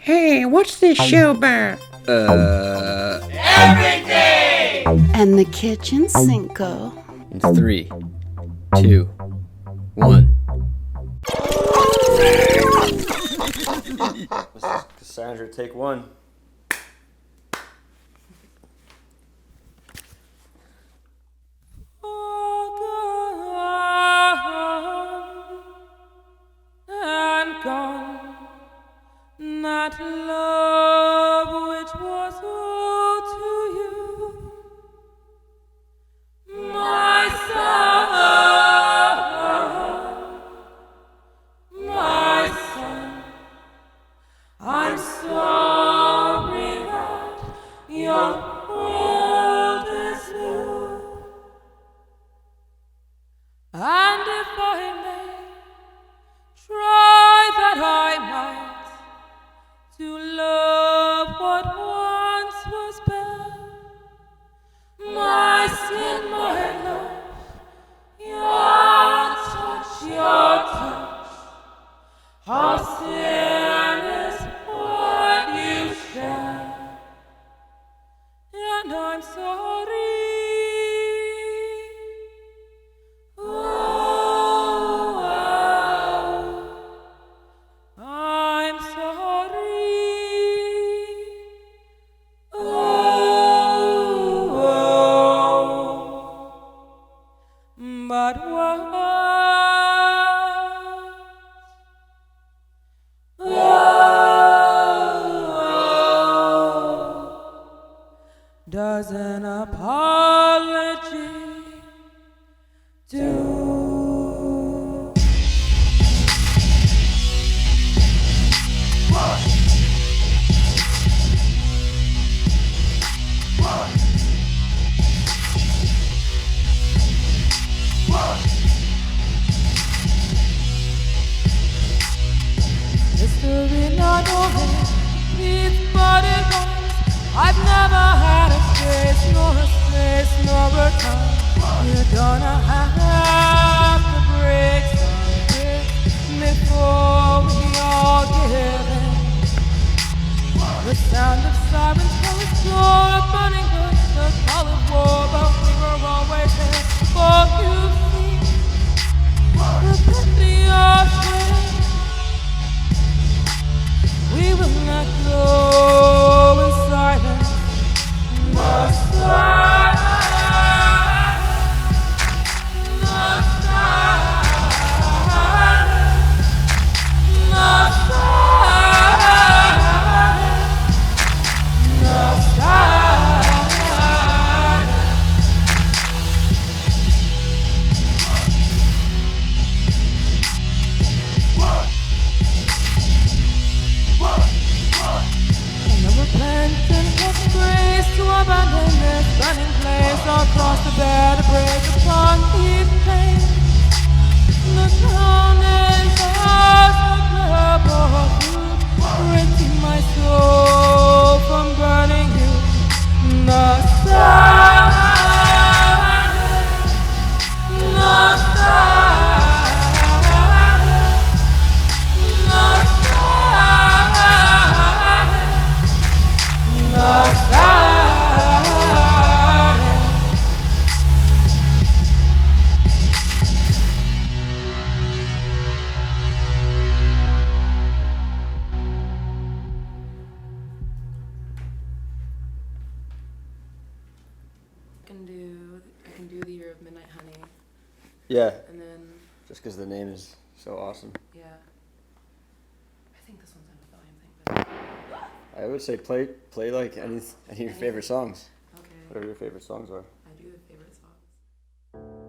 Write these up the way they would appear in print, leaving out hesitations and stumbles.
Hey, what's this show about? Everything! And the kitchen Cinco. In 3, 2, 1. This is Cassandra, take 1. That love which was owed to you, my son, I'm sorry that your world is new, and if I may try that I might to love what once was bare, my skin, my love, your touch, our sin is what you share, and I'm sorry. I'm sorry. But what does an apology do? History not over, it's but it goes. I've never had a space, nor a time. You're gonna have to break some bricks before we all give in. The sound of sirens from the floor, a burning bush, the call of war, but we were always there for you. The pity of shame. We will not go in silence. No silence. No silence. No silence. No to abandon this burning place or cross the bed to break upon these plains. The town is as a purple food, renting my soul from burning you. No silence, no silence, no silence, no silence. I can do the Year of Midnight Honey. Yeah, And then, just because the name is so awesome. yeah. I think this one's on the volume thing, but I would say play like any of your favorite songs. okay. Whatever your favorite songs are. I do have favorite songs.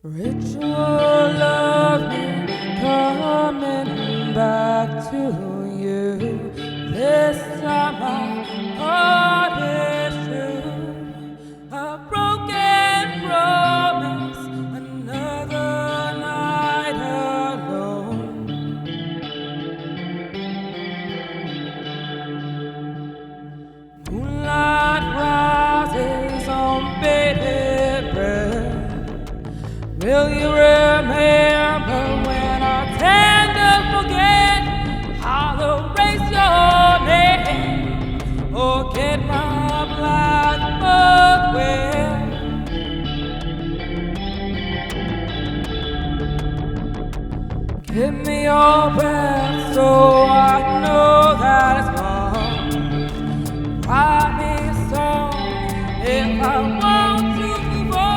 Ritual of me coming back to you. This time my heart is true. A broken Will you remember when our tender forget how to erase your name or get my black book wet? Give me your breath so I know that it's wrong. Write me a song if I want to move on.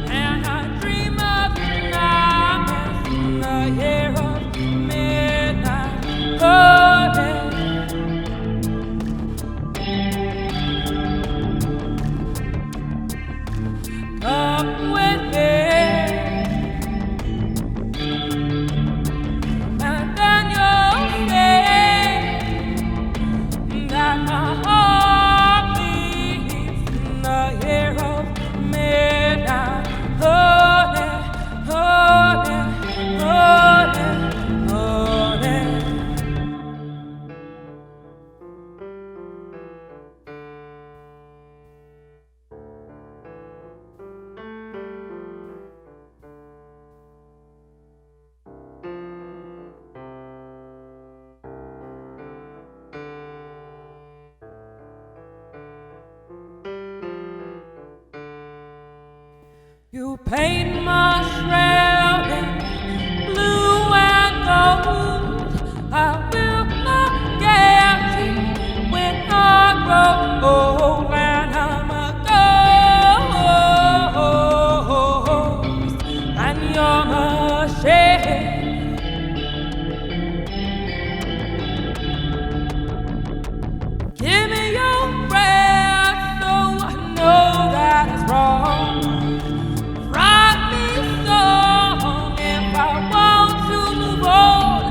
And I dream of nightmares in the year of midnight calling. Come with me. And then you'll say that my heart beats in the year of midnight. Honey, honey, honey, honey. You paint my shroud in blue and gold. I will not get you when I grow old, and I'm a ghost, and you're my shade. Give me your breath so I know that it's wrong. Write me a song if I want to move on.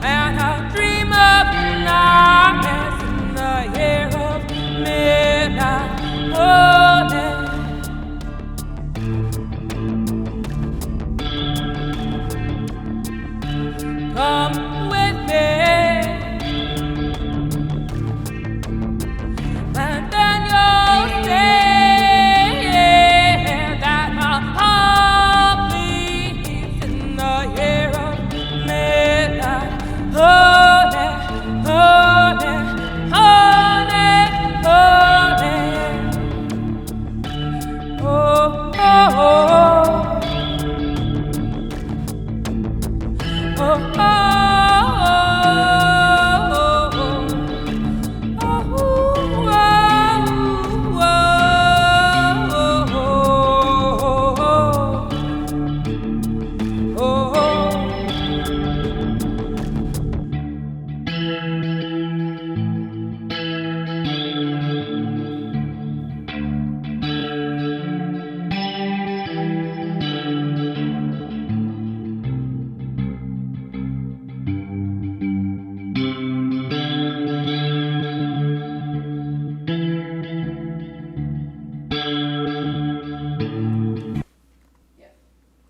And I dream of nightmares in the year of midnight. Honey. Come with me. And then you'll say that my heart beats in the year of midnight. Honey, honey, honey, honey. Oh, oh, oh. Oh, oh, oh.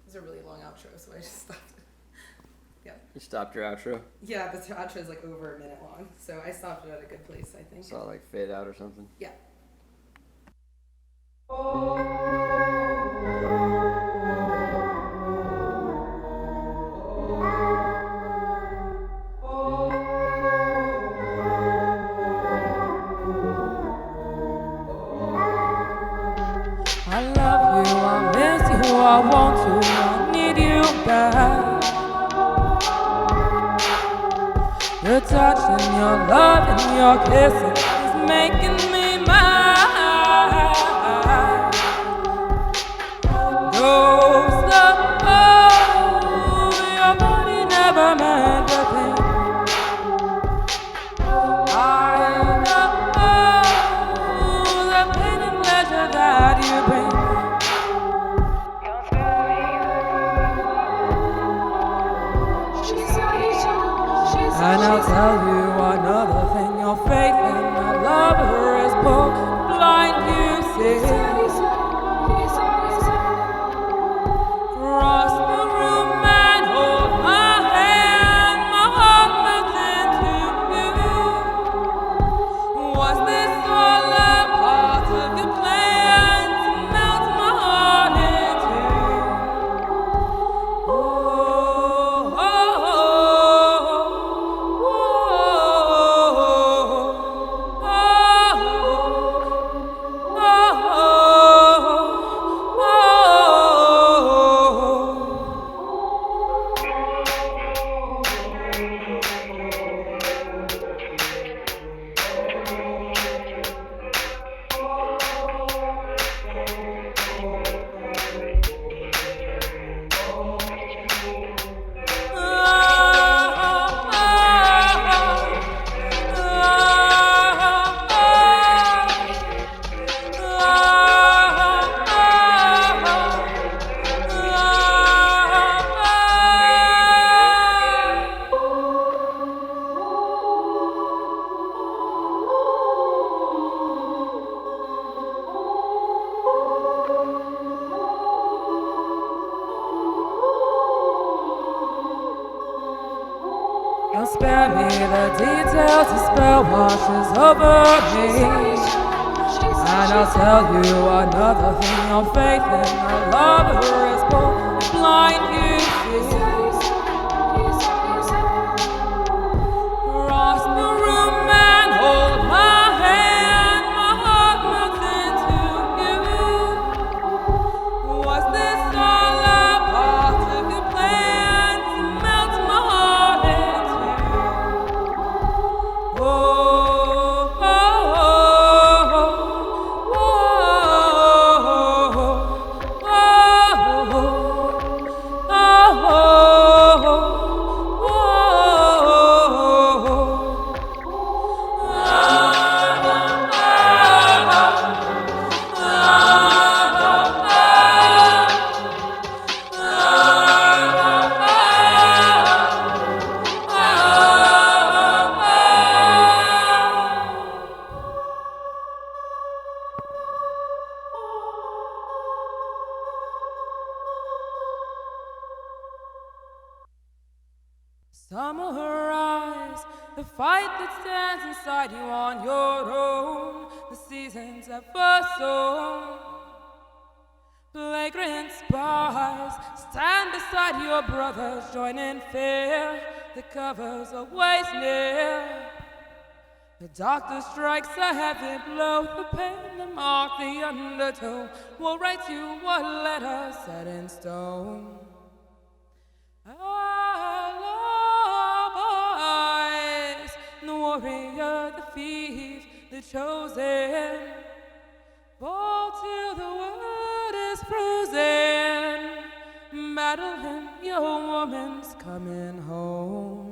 It's a really long outro, so I just stopped. Yeah. You stopped your outro? Yeah, the outro is like over a minute long, so I stopped it at a good place, I think. Saw it like fade out or something? Yeah. I love you, I miss you, I want you, I need you back. Your touch and your love and your kissing is making me mine. Ghost of your body never meant a thing. I know the pain and pleasure that you bring. And I'll tell you another thing, your faith in a lover is both blind, you see. Cross the room and hold my hand, my heart melts into you. Was this all a part of your plan to melt my heart into? Spare me the details, the spell washes over me. And I'll tell you another thing, your faith in a lover is both blind, you see. Cross the room and hold my hand, my heart melts into you. Was this all a part of your plan to melt my heart into you? Oh, oh, oh, oh, Summarize the fight that stands inside you on your own. The seasons have first sown. Flagrant spies stand beside your brothers, join in fear. The cover's always near. The doctor strikes a heavy blow. The pain, the mark, the undertow will write you a letter set in stone. Alibis, the warrior, the thief, the chosen, fall till the world is frozen. Battle him, your woman's coming home.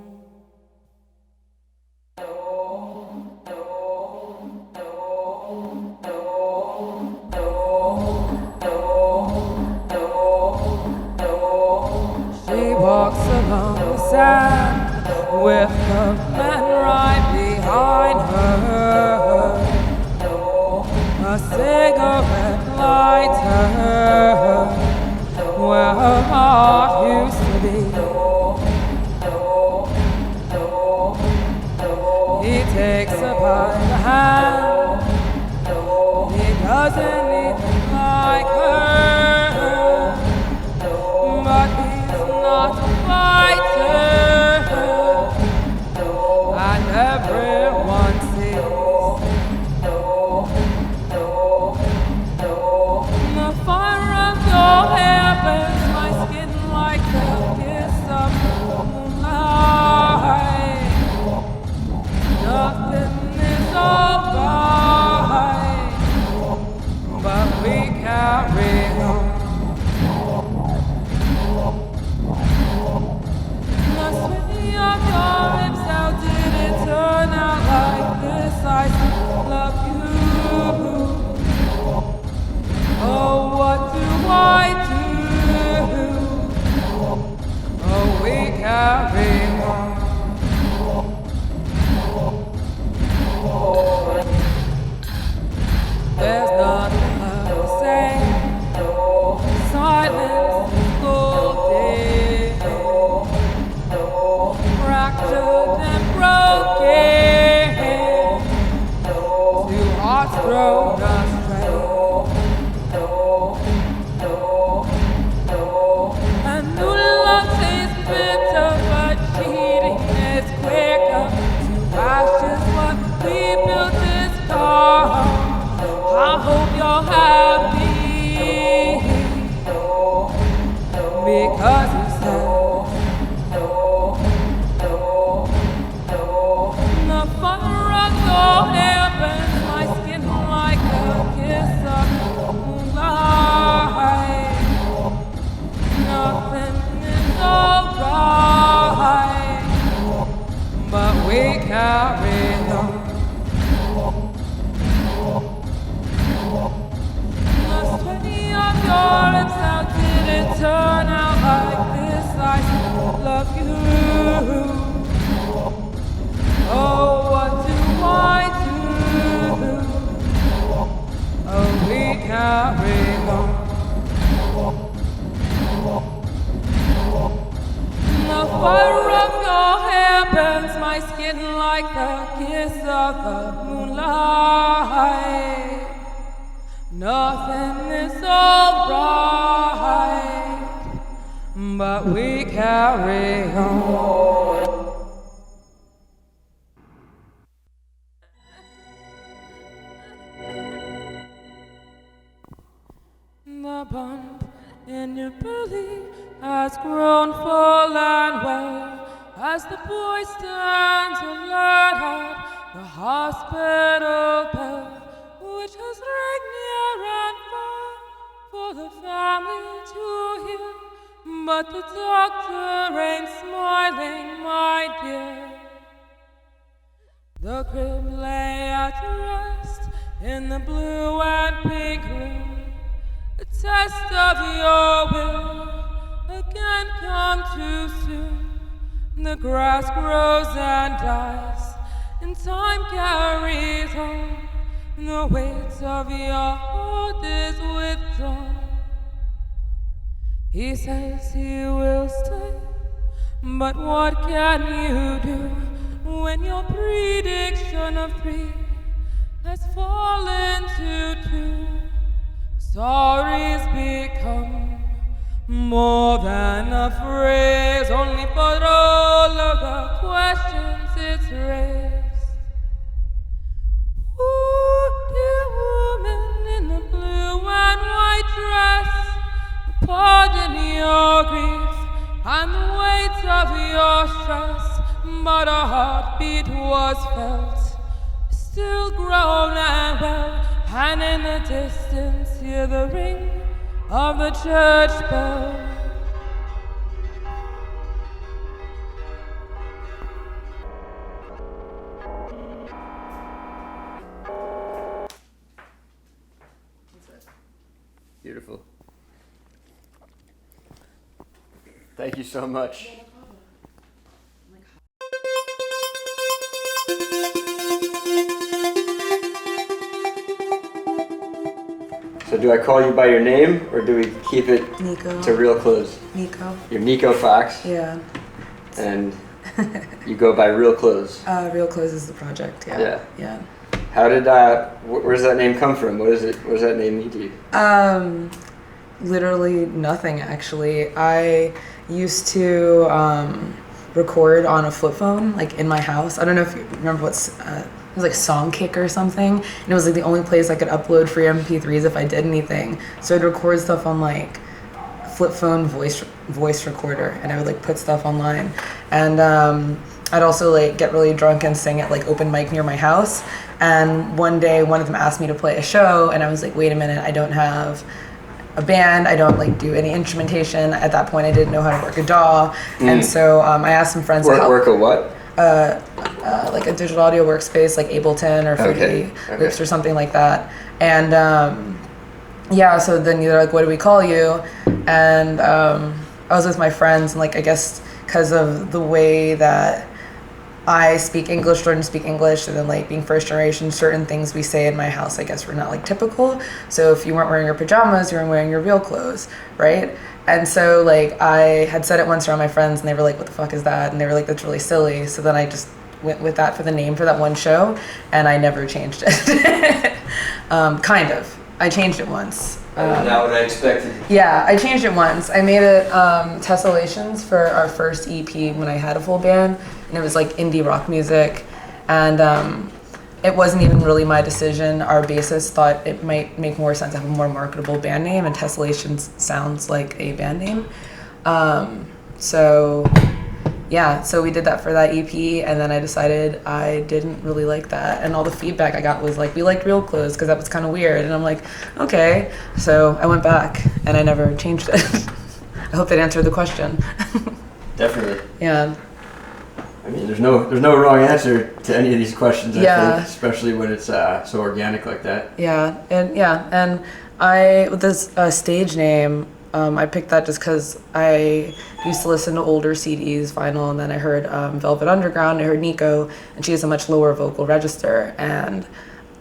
She walks along the sand with the man right behind her. A cigarette lighter where her heart used to be. He takes her by the hand. He doesn't even like her, but he's not a fighter, and everyone sees the fire of your hair burns my skin like the kiss of moonlight. Nothing is alright, but we carry on. The swing of your lips, how did it turn out like this? I love you. Oh, what do I do? Oh, we carry on. There's nothing left to say. Silence is golden, fractured and broken. Two hearts thrown astray, and new love tastes bitter, but cheating is quicker. To ashes, what we built is gone. I hope you're happy, because you said the fire of your hair burns my skin like a kiss of moonlight. Nothing is alright, but we carry on. The sweaty of your lips, how did it turn out like this? I still love you. Oh, what do I do? Oh, we carry on. The fire of your hair burns my skin like the kiss of the moonlight. Nothing is alright, but we carry on. The bump in your belly has grown full and well as the boy stands alert at the hospital bell, which has rang near and far for the family to hear. But the doctor ain't smiling, my dear. The crib lay at rest in the blue and pink room. A test of your will again come too soon. The grass grows and dies, and time carries on. The weight of your heart is withdrawn. He says he will stay, but what can you do when your prediction of 3 has fallen to 2? Stories become more than a phrase, only for all of the questions it's raised. Ooh, dear woman in the blue and white dress, pardon your grief and the weight of your stress, but a heartbeat was felt, still grown and well, and in the distance hear the ring of the church bell. Beautiful. Thank you so much. So do I call you by your name, or do we keep it Nico. to Real Clothes? Nico. You're Nico Fox, Yeah. and you go by Real Clothes. Real Clothes is the project. Yeah. Yeah. How did where does that name come from? What does that name mean to you? Literally nothing, actually. I used to record on a flip phone, like in my house. I don't know if you remember it was like Songkick or something, and it was like the only place I could upload free MP3s if I did anything. So I'd record stuff on like flip phone voice recorder, and I would like put stuff online. And I'd also like get really drunk and sing at like open mic near my house. And one day one of them asked me to play a show, and I was like, wait a minute, I don't have a band, I don't like do any instrumentation. At that point I didn't know how to work a DAW. And so I asked some friends to help. Work a what? Like a digital audio workspace like Ableton or Fruity Loops or something like that. And yeah, so then they're like, what do we call you? And I was with my friends, and like I guess because of the way that I speak English, learned to speak English, and then like being first generation, certain things we say in my house I guess were not like typical. So if you weren't wearing your pajamas, you were wearing your real clothes, right? And so like I had said it once around my friends, and they were like, what the fuck is that? And they were like, that's really silly. So then I just went with that for the name for that one show, and I never changed it. Kind of. I changed it once. Not what I expected. Yeah, I changed it once. I made it Tessellations for our first EP when I had a full band, and it was like indie rock music, and it wasn't even really my decision. Our bassist thought it might make more sense to have a more marketable band name, and Tessellations sounds like a band name. So yeah, so we did that for that EP, and then I decided I didn't really like that, and all the feedback I got was like, we liked Real Clothes because that was kind of weird, and I'm like, okay. So I went back and I never changed it. I hope that answered the question. Definitely. Yeah. I mean, there's no wrong answer to any of these questions. I Yeah. think, especially when it's so organic like that. Yeah, and I with this stage name, I picked that just because I used to listen to older CDs, vinyl, and then I heard Velvet Underground. I heard Nico, and she has a much lower vocal register, and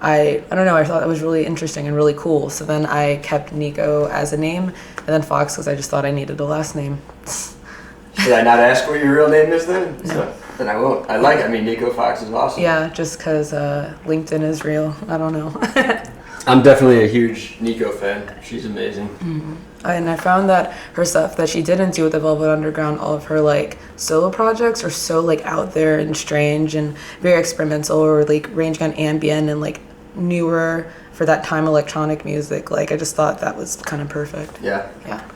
I don't know, I thought that was really interesting and really cool. So then I kept Nico as a name, and then Fox because I just thought I needed a last name. Did I not ask what your real name is then? No. So, then I won't. I mean, Nico Fox is awesome. Yeah, just because LinkedIn is real. I don't know. I'm definitely a huge Nico fan. She's amazing. Mm-hmm. And I found that her stuff that she didn't do with the Velvet Underground, all of her like solo projects are so like out there and strange and very experimental, or like ranging on ambient and like newer for that time electronic music. Like I just thought that was kind of perfect. Yeah. Yeah.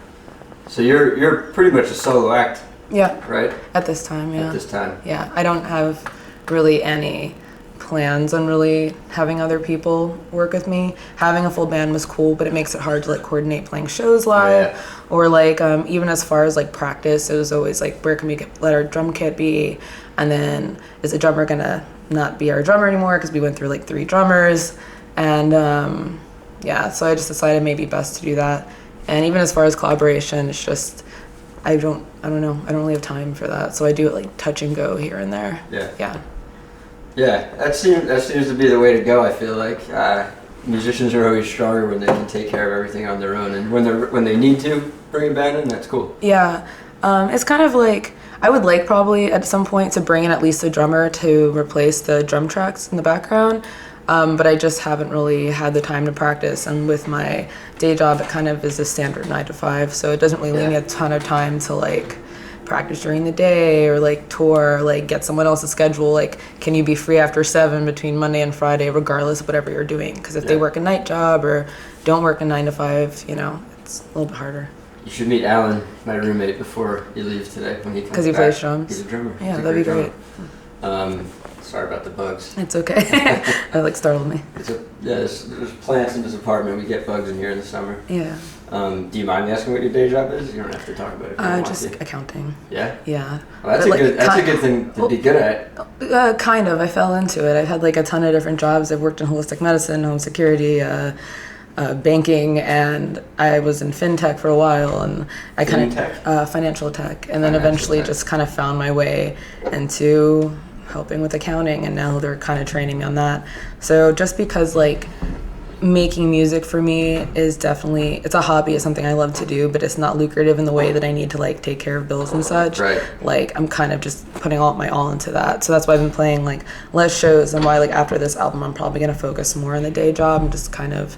So you're pretty much a solo act, Yeah. right? At this time, yeah. At this time. Yeah. I don't have really any plans on really having other people work with me. Having a full band was cool, but it makes it hard to like coordinate playing shows live, or like even as far as like practice, it was always like, where can we let our drum kit be, and then is the drummer gonna not be our drummer anymore because we went through like 3 drummers, and yeah, so I just decided maybe best to do that. And even as far as collaboration, it's just I don't know, I don't really have time for that, so I do it like touch and go here and there. Yeah, that seems to be the way to go. I feel like musicians are always stronger when they can take care of everything on their own, and when they need to bring a band in, that's cool. Yeah, it's kind of like I would like probably at some point to bring in at least a drummer to replace the drum tracks in the background, but I just haven't really had the time to practice. And with my day job, it kind of is a standard 9 to 5, so it doesn't really leave me a ton of time to like practice during the day or like tour, or like get someone else's schedule, like can you be free after 7 between Monday and Friday regardless of whatever you're doing, because if they work a night job or don't work a 9 to 5, you know, it's a little bit harder. You should meet Alan, my roommate, before you leave today when he comes back. Because he plays drums. He's a drummer. Yeah, that'd be great. Sorry about the bugs. It's okay. That like startled me. There's plants in this apartment. We get bugs in here in the summer. Yeah. Do you mind me asking what your day job is? You don't have to talk about it if you don't want Just to. accounting. Yeah? Yeah. Well, that's a good thing to be good at. Kind of. I fell into it. I've had like a ton of different jobs. I've worked in holistic medicine, home security, banking, and I was in fintech for a while, and I kind of financial tech, and then eventually just kind of found my way into helping with accounting, and now they're kind of training me on that. So just because like making music for me is definitely, it's a hobby, it's something I love to do, but it's not lucrative in the way that I need to like take care of bills and such. Right. Like I'm kind of just putting all my all into that. So that's why I've been playing like less shows, and why like after this album I'm probably going to focus more on the day job and just kind of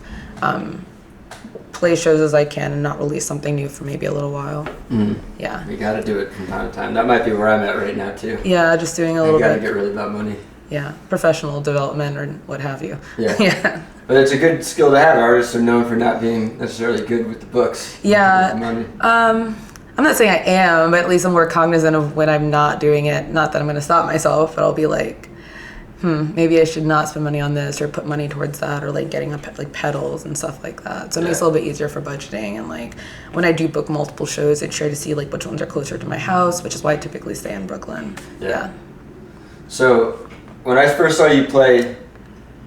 play shows as I can and not release something new for maybe a little while. Yeah. You got to do it from time to time. That might be where I'm at right now too. Yeah, just doing a little bit. You got to get rid of that money. Yeah, professional development or what have you. Yeah. Yeah. But it's a good skill to have. Artists are known for not being necessarily good with the books. Yeah. With the money. I'm not saying I am, but at least I'm more cognizant of when I'm not doing it. Not that I'm going to stop myself, but I'll be like, maybe I should not spend money on this or put money towards that, or like getting like pedals and stuff like that. So it makes it a little bit easier for budgeting. And like when I do book multiple shows, I try to see like which ones are closer to my house, which is why I typically stay in Brooklyn. Yeah. So when I first saw you play,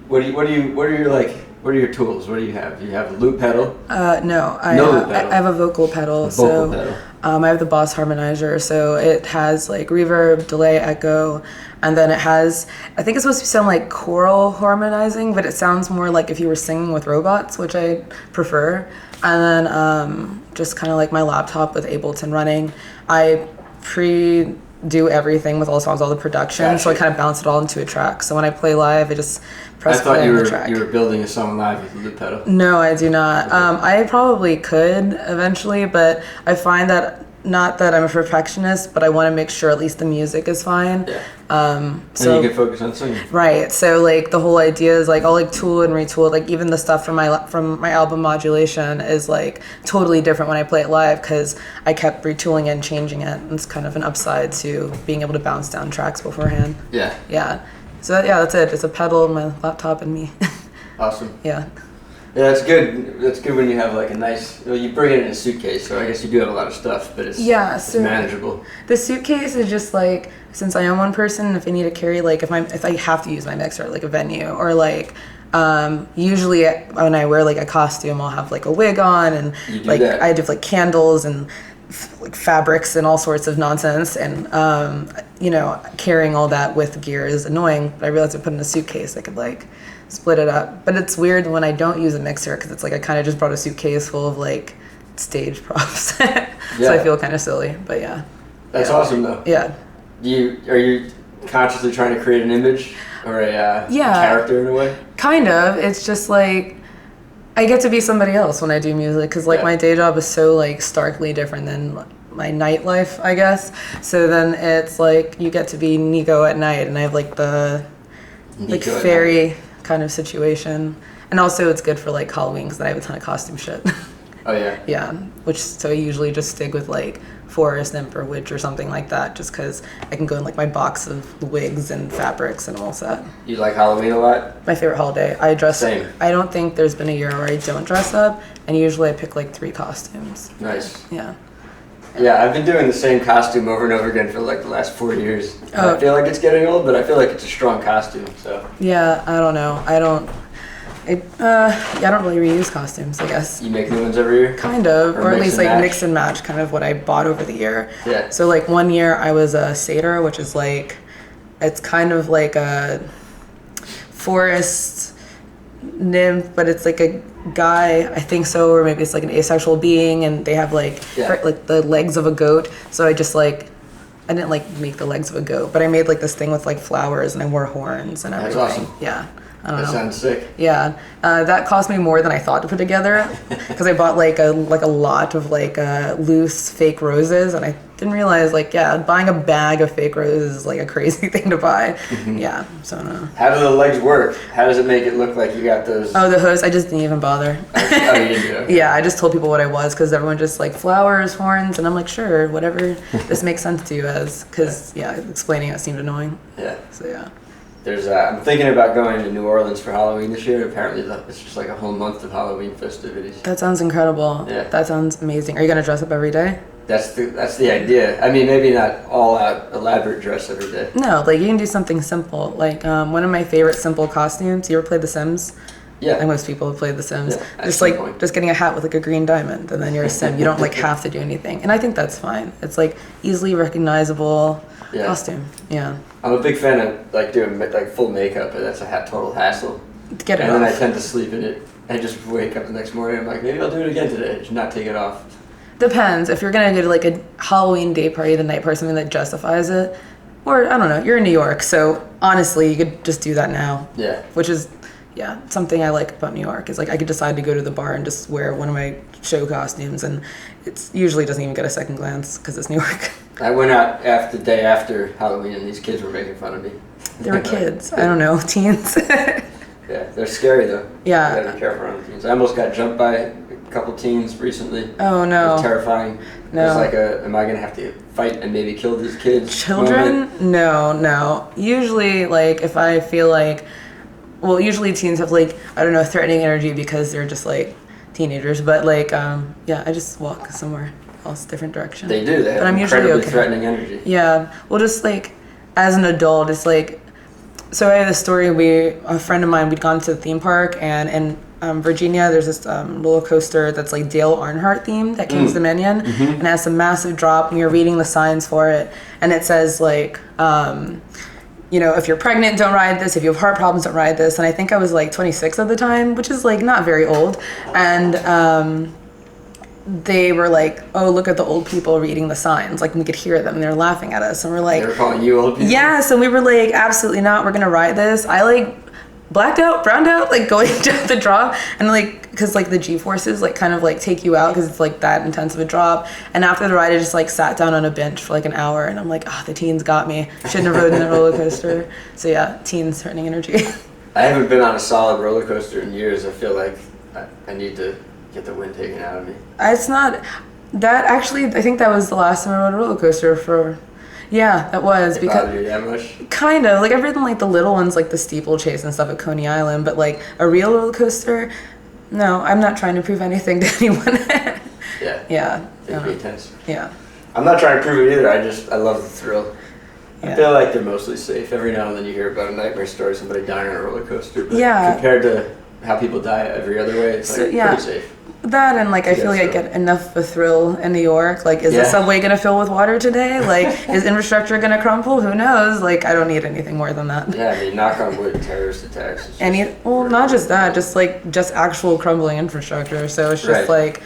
what are your tools? What do you have? You have a loop pedal? No, I have a vocal pedal. I have the Boss Harmonizer, so it has like reverb, delay, echo, and then it has, I think it's supposed to sound like choral harmonizing, but it sounds more like if you were singing with robots, which I prefer. And then just kind of like my laptop with Ableton running. I do everything with all the songs, all the production, so I kind of bounce it all into a track. So when I play live, I just press play on the track. You were building a song live with a loop pedal. No, I do not. I probably could eventually, but I find that, not that I'm a perfectionist, but I want to make sure at least the music is fine. Yeah. So and you can focus on singing. Right. So like the whole idea is like I'll like tool and retool. Like even the stuff from my album Modulation is like totally different when I play it live, because I kept retooling it and changing it. It's kind of an upside to being able to bounce down tracks beforehand. Yeah. Yeah. So yeah, that's it. It's a pedal, my laptop, and me. Awesome. Yeah. Yeah, that's good. That's good when you have like a nice. Well, you bring it in a suitcase, so I guess you do have a lot of stuff, but it's manageable. The suitcase is just like, since I am one person, if I need to carry like if I have to use my mixer at like a venue, or like usually when I wear like a costume, I'll have like a wig on, and like I have like candles and like fabrics and all sorts of nonsense, and carrying all that with gear is annoying. But I realized I put in a suitcase, I could like split it up. But it's weird when I don't use a mixer, because it's like I kind of just brought a suitcase full of like stage props. So I feel kind of silly, but yeah. That's awesome though. Yeah. Are you consciously trying to create an image or a character in a way? Kind of. It's just like I get to be somebody else when I do music because like my day job is so like starkly different than my nightlife, I guess. So then it's like you get to be Nico at night, and I have like the fairy kind of situation, and also it's good for like Halloween because I have a ton of costume shit. Oh yeah. Yeah, so I usually just stick with like forest, nymph, or witch or something like that, just because I can go in like my box of wigs and fabrics and I'm all set. You like Halloween a lot? My favorite holiday. I dress. Same. I don't think there's been a year where I don't dress up, and usually I pick like 3 costumes. Nice. Yeah. Yeah, I've been doing the same costume over and over again for like the last 4 years. Oh. I feel like it's getting old, but I feel like it's a strong costume. So. Yeah, I don't know. I don't really reuse costumes, I guess. You make new ones every year? Kind of, or at least like match? mix and match, kind of what I bought over the year. Yeah. So like one year I was a satyr, which is like, it's kind of like a forest nymph, but it's like a guy, I think so, or maybe it's like an asexual being, and they have like the legs of a goat. So I just like, I didn't like make the legs of a goat, but I made like this thing with like flowers, and I wore horns and everything. That's awesome. Yeah. I don't know. That sounds sick. Yeah, that cost me more than I thought to put together because I bought like a lot of like loose fake roses, and I didn't realize like buying a bag of fake roses is like a crazy thing to buy. Mm-hmm. Yeah, so no. How do the legs work? How does it make it look like you got those? Oh, the hose, I just didn't even bother. Oh, you didn't do it? Yeah, I just told people what I was because everyone just like flowers, horns, and I'm like, sure, whatever this makes sense to you as, because explaining it seemed annoying. Yeah. So yeah. I'm thinking about going to New Orleans for Halloween this year. Apparently, it's just like a whole month of Halloween festivities. That sounds incredible. Yeah. That sounds amazing. Are you gonna dress up every day? That's the idea. I mean, maybe not all out elaborate dress every day. No, like you can do something simple. Like one of my favorite simple costumes. You ever played The Sims? Yeah. Like most people have played The Sims. Yeah, just getting a hat with like a green diamond, and then you're a Sim. You don't like have to do anything, and I think that's fine. It's like easily recognizable costume. Yeah. I'm a big fan of like doing like full makeup, but that's a total hassle. To get it and off. then I tend to sleep in it. I just wake up the next morning. I'm like, maybe I'll do it again today. Just not take it off. Depends. If you're gonna go to like a Halloween day party the night before, something that justifies it, or I don't know. You're in New York, so honestly, you could just do that now. Yeah. Which is. Yeah, something I like about New York is like I could decide to go to the bar and just wear one of my show costumes, and it usually doesn't even get a second glance because it's New York. I went out the day after Halloween, and these kids were making fun of me. They were kids. I don't know, teens. Yeah, they're scary though. Yeah. You gotta be careful around the teens. I almost got jumped by a couple teens recently. Oh no. It was terrifying. No. It was like am I gonna have to fight and maybe kill these kids? Children? moment. No. Usually, like if I feel like. Well, usually teens have like, I don't know, threatening energy because they're just like teenagers. But like, I just walk somewhere else, different direction. They do. They have incredibly threatening energy. Yeah. Well, just like as an adult, it's like, so I had a story. A friend of mine, we'd gone to the theme park, and in Virginia, there's this roller coaster that's like Dale Earnhardt themed at Kings Dominion, and it has a massive drop, and you're reading the signs for it, and it says like, if you're pregnant, don't ride this. If you have heart problems, don't ride this. And I think I was like 26 at the time, which is like not very old. And they were like, oh, look at the old people reading the signs. Like we could hear them and they're laughing at us. And we're like, they were calling you old people? Yeah. So we were like, absolutely not. We're going to ride this. I like blacked out, browned out, like going down the drop, and like because like the G-forces like kind of like take you out because it's like that intense of a drop. And after the ride, I just like sat down on a bench for like an hour, and I'm like, the teens got me. Shouldn't have ridden the roller coaster. So yeah, teens threatening energy. I haven't been on a solid roller coaster in years. I feel like I need to get the wind taken out of me. It's not that actually. I think that was the last time I rode a roller coaster for. Yeah, that was It because bothered you that much? Kind of like I've ridden like the little ones, like the steeplechase and stuff at Coney Island, but like a real roller coaster, no, I'm not trying to prove anything to anyone. Yeah. Yeah. It'd be intense. Yeah. I'm not trying to prove it either. I love the thrill. Yeah. I feel like they're mostly safe. Every now and then you hear about a nightmare story, somebody dying on a roller coaster. But compared to how people die every other way, it's like pretty safe. That and like I feel like I get enough of a thrill in New York. Like, is the subway gonna fill with water today? Like, is infrastructure gonna crumple? Who knows? Like, I don't need anything more than that. Yeah, I mean, knock on wood, terrorist attacks. Not just that, just actual crumbling infrastructure. So it's just like,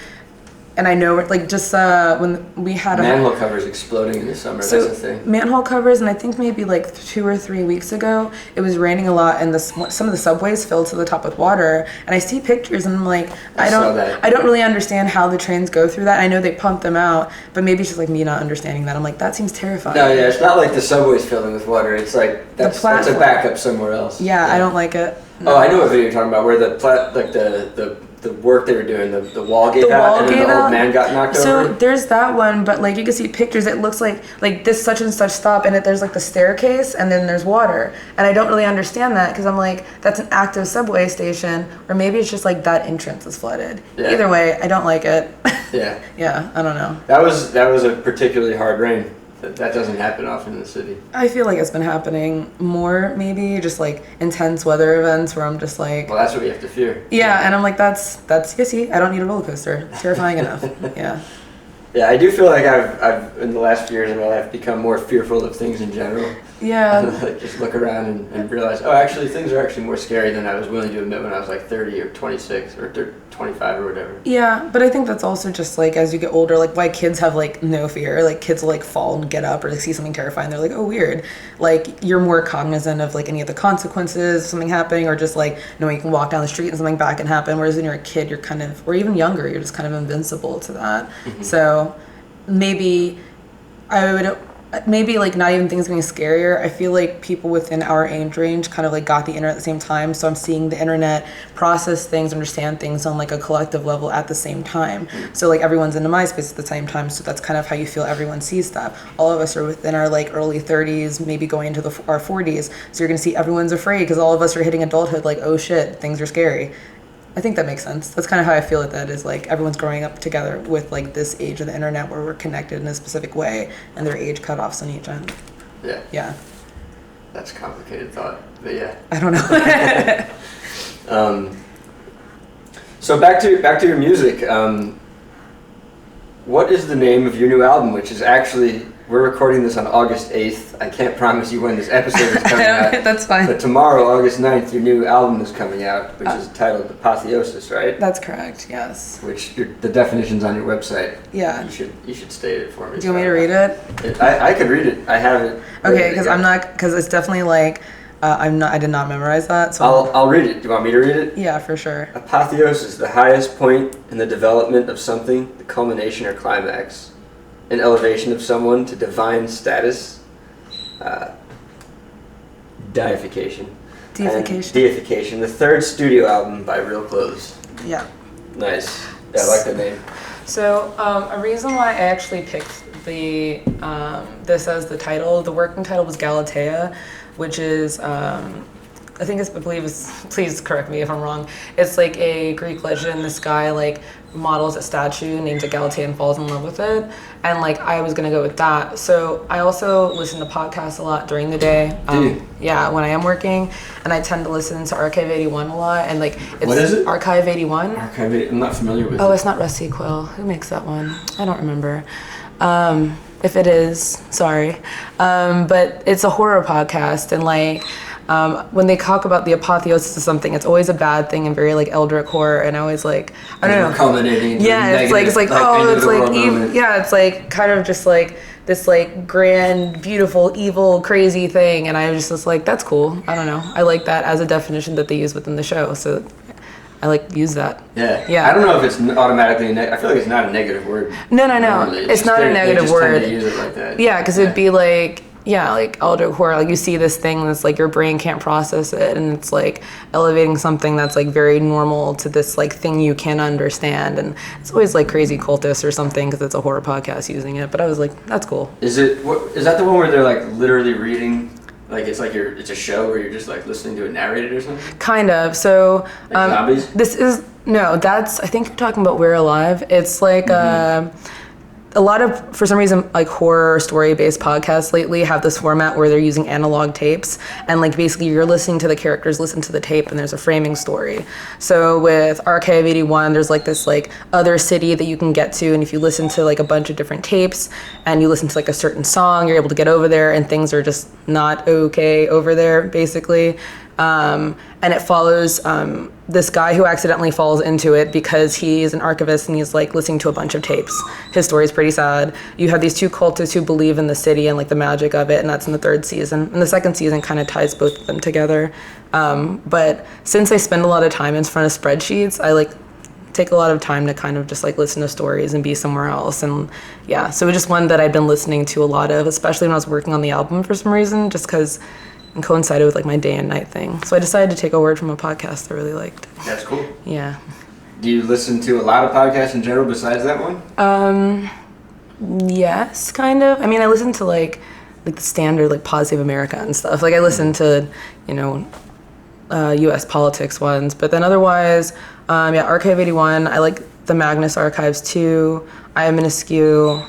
and I know like just when we had manhole covers exploding in the summer. So that's the thing. Manhole covers, and I think maybe like 2 or 3 weeks ago, it was raining a lot, and some of the subways filled to the top with water. And I see pictures, and I'm like, I don't really understand how the trains go through that. I know they pump them out, but maybe it's just like me not understanding that. I'm like, that seems terrifying. No, yeah, it's not like the subway's filling with water. It's like that's a backup somewhere else. Yeah, I don't like it. No. Oh, I know what video you're talking about, where the work they were doing, the wall gave out, and then the old man got knocked over. So there's that one, but like you can see pictures, it looks like this such and such stop, and there's like the staircase, and then there's water, and I don't really understand that because I'm like, that's an active subway station, or maybe it's just like that entrance is flooded. Yeah. Either way, I don't like it. Yeah. Yeah, I don't know. That was a particularly hard rain. That doesn't happen often in the city. I feel like it's been happening more, maybe just like intense weather events where I'm just like, well, that's what we have to fear. Yeah, and I'm like, that's you see, I don't need a roller coaster. It's terrifying enough. Yeah. Yeah, I do feel like I've in the last few years of my life become more fearful of things in general. Yeah. Like just look around and realize, oh, actually things are actually more scary than I was willing to admit when I was like 30 or 26 or 25 or whatever. Yeah, but I think that's also just like as you get older, like why kids have like no fear. Like kids will like fall and get up or like see something terrifying. They're like, oh, weird. Like you're more cognizant of like any of the consequences of something happening, or just like knowing you can walk down the street and something bad can happen. Whereas when you're a kid, you're kind of, or even younger, you're just kind of invincible to that. Mm-hmm. So maybe like not even things being scarier. I feel like people within our age range kind of like got the internet at the same time. So I'm seeing the internet process things, understand things on like a collective level at the same time. So like everyone's into MySpace at the same time. So that's kind of how you feel everyone sees stuff. All of us are within our like early 30s, maybe going into our 40s. So you're going to see everyone's afraid because all of us are hitting adulthood like, oh shit, things are scary. I think that makes sense. That's kind of how I feel that is like everyone's growing up together with like this age of the internet where we're connected in a specific way and there are age cutoffs on each end. Yeah. Yeah. That's a complicated thought, but yeah. I don't know. So back to your music. What is the name of your new album, which is actually, we're recording this on August 8th. I can't promise you when this episode is coming out. That's fine. But tomorrow, August 9th, your new album is coming out, which is titled Apotheosis, right? That's correct, yes. Which, the definition's on your website. Yeah. You should state it for me. Do you want me to read it? I could read it. I have it. Okay, because it's definitely like, I did not memorize that. So I'll read it. Do you want me to read it? Yeah, for sure. Apotheosis, the highest point in the development of something, the culmination or climax. An elevation of someone to divine status, deification. Deification, the third studio album by Real Clothes. Yeah. Nice. Yeah, I like the name. So a reason why I actually picked the this as the title, the working title was Galatea, which is I believe it's, please correct me if I'm wrong, it's like a Greek legend. This guy like models a statue, names it Galatea, and falls in love with it. And like I was gonna go with that. So I also listen to podcasts a lot during the day. Yeah, when I am working, and I tend to listen to Archive 81 a lot. And like, it's what is it? Archive 81. Archive 81. I'm not familiar with it. Oh, it's not Rusty Quill. Who makes that one? I don't remember. If it is, sorry. But it's a horror podcast, and like. When they talk about the apotheosis of something, it's always a bad thing and very like Eldritch horror, and I always like, I don't know. Culminating into it's like kind of just like this like grand, beautiful, evil, crazy thing, and I was like, that's cool. I don't know. I like that as a definition that they use within the show, so I like use that. Yeah. I don't know if it's automatically. I feel like it's not a negative word. No. It's not a negative word. Tend to use it like that. Yeah, because it'd be like. Yeah, like Eldritch horror, like you see this thing that's like your brain can't process it, and it's like elevating something that's like very normal to this like thing you can't understand, and it's always like crazy cultists or something because it's a horror podcast using it. But I was like, that's cool. Is that the one where they're like literally reading? Like it's it's a show where you're just like listening to it narrated or something? Kind of. So like zombies? I think you're talking about We're Alive. It's like a lot of, for some reason, like horror story-based podcasts lately have this format where they're using analog tapes, and like basically you're listening to the characters listen to the tape, and there's a framing story. So with Archive 81, there's like this like other city that you can get to, and if you listen to like a bunch of different tapes and you listen to like a certain song, you're able to get over there, and things are just not okay over there, basically. And it follows this guy who accidentally falls into it because he's an archivist and he's like listening to a bunch of tapes. His story's pretty sad. You have these two cultists who believe in the city and like the magic of it, and that's in the 3rd season. And the 2nd season kind of ties both of them together. But since I spend a lot of time in front of spreadsheets, I like take a lot of time to kind of just like listen to stories and be somewhere else. And yeah, so it was just one that I'd been listening to a lot of, especially when I was working on the album for some reason, just because and coincided with like my day and night thing. So I decided to take a word from a podcast I really liked. That's cool. Yeah. Do you listen to a lot of podcasts in general besides that one? Yes, kind of. I mean, I listen to like the standard like Positive America and stuff. Like I listen to, U.S. politics ones, but then otherwise, Archive 81. I like the Magnus Archives too. I am Minuscule.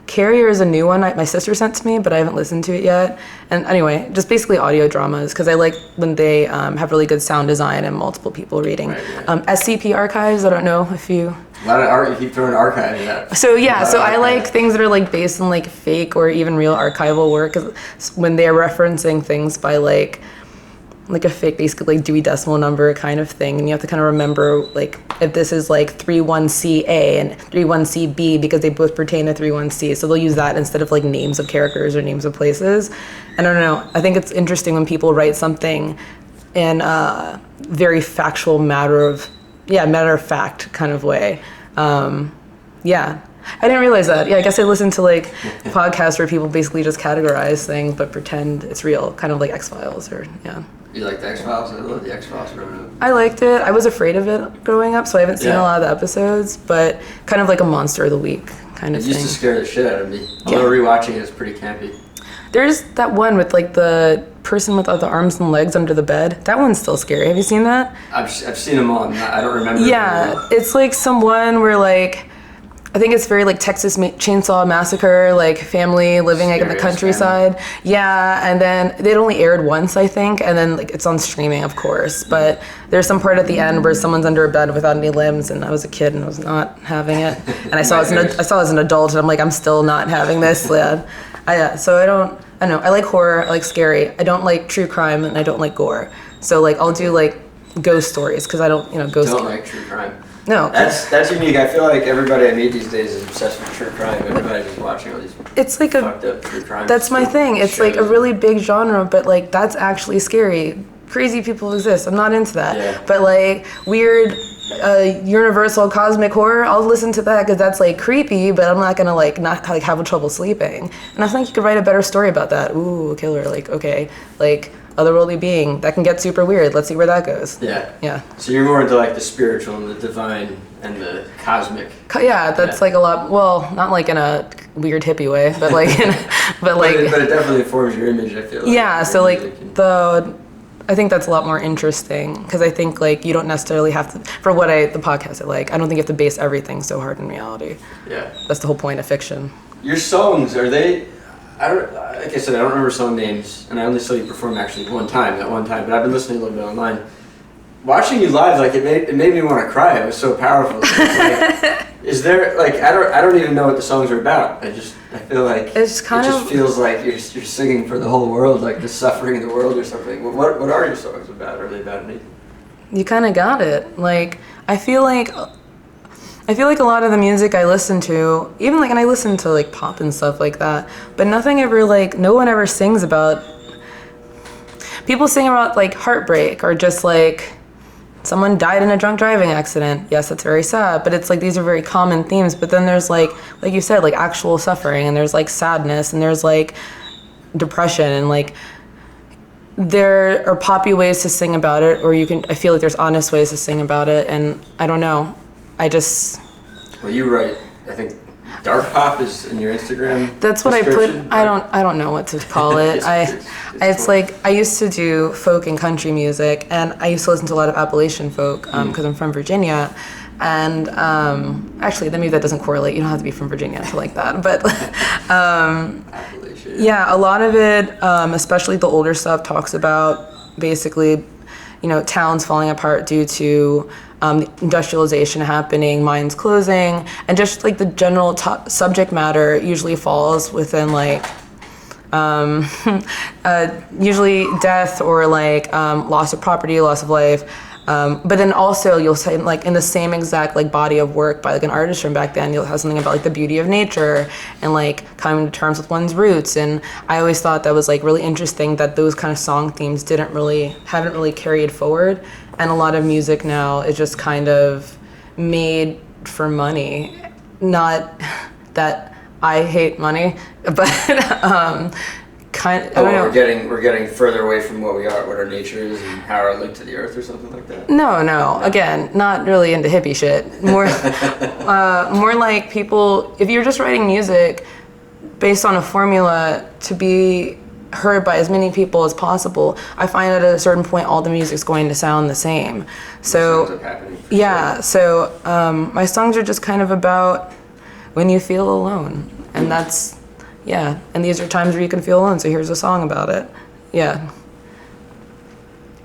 Carrier is a new one my sister sent to me, but I haven't listened to it yet. And anyway, just basically audio dramas, because I like when they have really good sound design and multiple people reading. Right. SCP Archives, I don't know if you... A lot of art, you keep throwing archive in that. So yeah, so I like things that are like based on like fake or even real archival work, 'cause when they're referencing things by like a fake, basically like Dewey Decimal Number kind of thing, and you have to kind of remember like if this is like 31CA and 31CB because they both pertain to 31C, so they'll use that instead of like names of characters or names of places. And I don't know, I think it's interesting when people write something in a very factual matter of fact kind of way. I didn't realize that. Yeah, I guess I listen to like podcasts where people basically just categorize things but pretend it's real, kind of like X-Files or yeah. You like the X-Files? I love the X-Files growing up. I liked it. I was afraid of it growing up, so I haven't seen a lot of the episodes, but kind of like a monster of the week kind of thing. It used to scare the shit out of me. Although rewatching it is pretty campy. There's that one with like the person without the arms and legs under the bed. That one's still scary. Have you seen that? I've seen them all. I don't remember. Yeah, it's like some one where like, I think it's very like Texas Chainsaw Massacre, like family living like in the countryside. Family. Yeah, and then it only aired once, I think, and then like it's on streaming, of course. But there's some part at the end where someone's under a bed without any limbs, and I was a kid and I was not having it. And I saw as an adult, and I'm like, I'm still not having this. Yeah. So I know. I like horror. I like scary. I don't like true crime, and I don't like gore. So like I'll do like ghost stories because I don't, ghost. Don't like true crime. No. That's unique. I feel like everybody I meet these days is obsessed with true crime. Everybody's just watching all these it's like fucked up true crime. That's my thing. It's like a really big genre, but like that's actually scary. Crazy people exist. I'm not into that. Yeah. But like weird universal cosmic horror, I'll listen to that because that's like creepy, but I'm not gonna like not like have trouble sleeping. And I think you could write a better story about that. Ooh, killer, like okay, like otherworldly being that can get super weird. Let's see where that goes. Yeah. So you're more into like the spiritual and the divine and the cosmic. Yeah, that's like a lot. Well, not like in a weird hippie way, but like, but it definitely informs your image. I feel like. Yeah. So like I think that's a lot more interesting because I think like you don't necessarily have to for the podcast I like. I don't think you have to base everything so hard in reality. Yeah. That's the whole point of fiction. Your songs, are they? Like I said, I don't remember song names, and I only saw you perform actually that one time, but I've been listening a little bit online. Watching you live, like it made me want to cry. It was so powerful. Like, is there like I don't even know what the songs are about. I feel like it just feels like you're singing for the whole world, like the suffering in the world or something. What are your songs about? Are they about anything? You kind of got it. Like I feel like a lot of the music I listen to, even like, and I listen to like pop and stuff like that, but no one ever sings about, people sing about like heartbreak or just like someone died in a drunk driving accident. Yes, that's very sad, but it's like, these are very common themes, but then there's like you said, like actual suffering, and there's like sadness, and there's like depression, and like, there are poppy ways to sing about it, or I feel like there's honest ways to sing about it, and I don't know. Well, you write, I think, dark pop is in your Instagram. That's what I put. I don't know what to call it. It's like I used to do folk and country music, and I used to listen to a lot of Appalachian folk because I'm from Virginia. And actually, maybe that doesn't correlate. You don't have to be from Virginia to like that. But yeah, a lot of it, especially the older stuff, talks about basically, towns falling apart due to industrialization happening, mines closing, and just like the general subject matter usually falls within like usually death or like loss of property, loss of life. But then also you'll say like in the same exact like body of work by like an artist from back then, you'll have something about like the beauty of nature and like coming to terms with one's roots. And I always thought that was like really interesting that those kind of song themes haven't really carried forward. And a lot of music now is just kind of made for money. Not that I hate money, but I don't know. We're getting further away from what we are, what our nature is, and how our link to the earth, or something like that. No. Again, not really into hippie shit. More, more like people. If you're just writing music based on a formula to be heard by as many people as possible, I find that at a certain point, all the music's going to sound the same. So That ends up happening for yeah. sure. So my songs are just kind of about when you feel alone, and that's. Yeah, and these are times where you can feel alone, so here's a song about it. Yeah.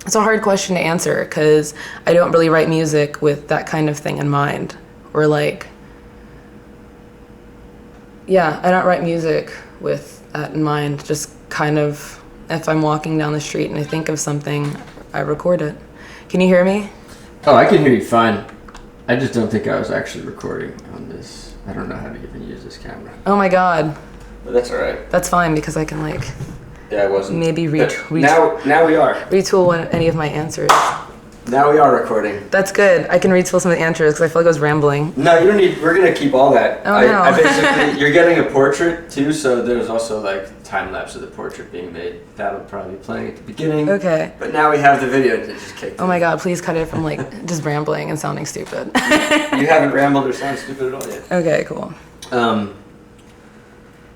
It's a hard question to answer, because I don't really write music with that kind of thing in mind. Or like, yeah, I don't write music with that in mind. Just kind of, if I'm walking down the street and I think of something, I record it. Can you hear me? Oh, I can hear you fine. I just don't think I was actually recording on this. I don't know how to even use this camera. Oh my God. But that's all right. That's fine, because I can like Yeah, I wasn't. maybe But now we are. retool any of my answers. Now we are recording. That's good. I can retool some of the answers because I feel like I was rambling. No, you don't need. We're gonna keep all that. Oh, I no. basically, you're getting a portrait too, so there's also like time lapse of the portrait being made. That'll probably be playing at the beginning. Okay. But now we have the video that just kicked. Oh my God, please cut it from like just rambling and sounding stupid. You haven't rambled or sound stupid at all yet. Okay, cool.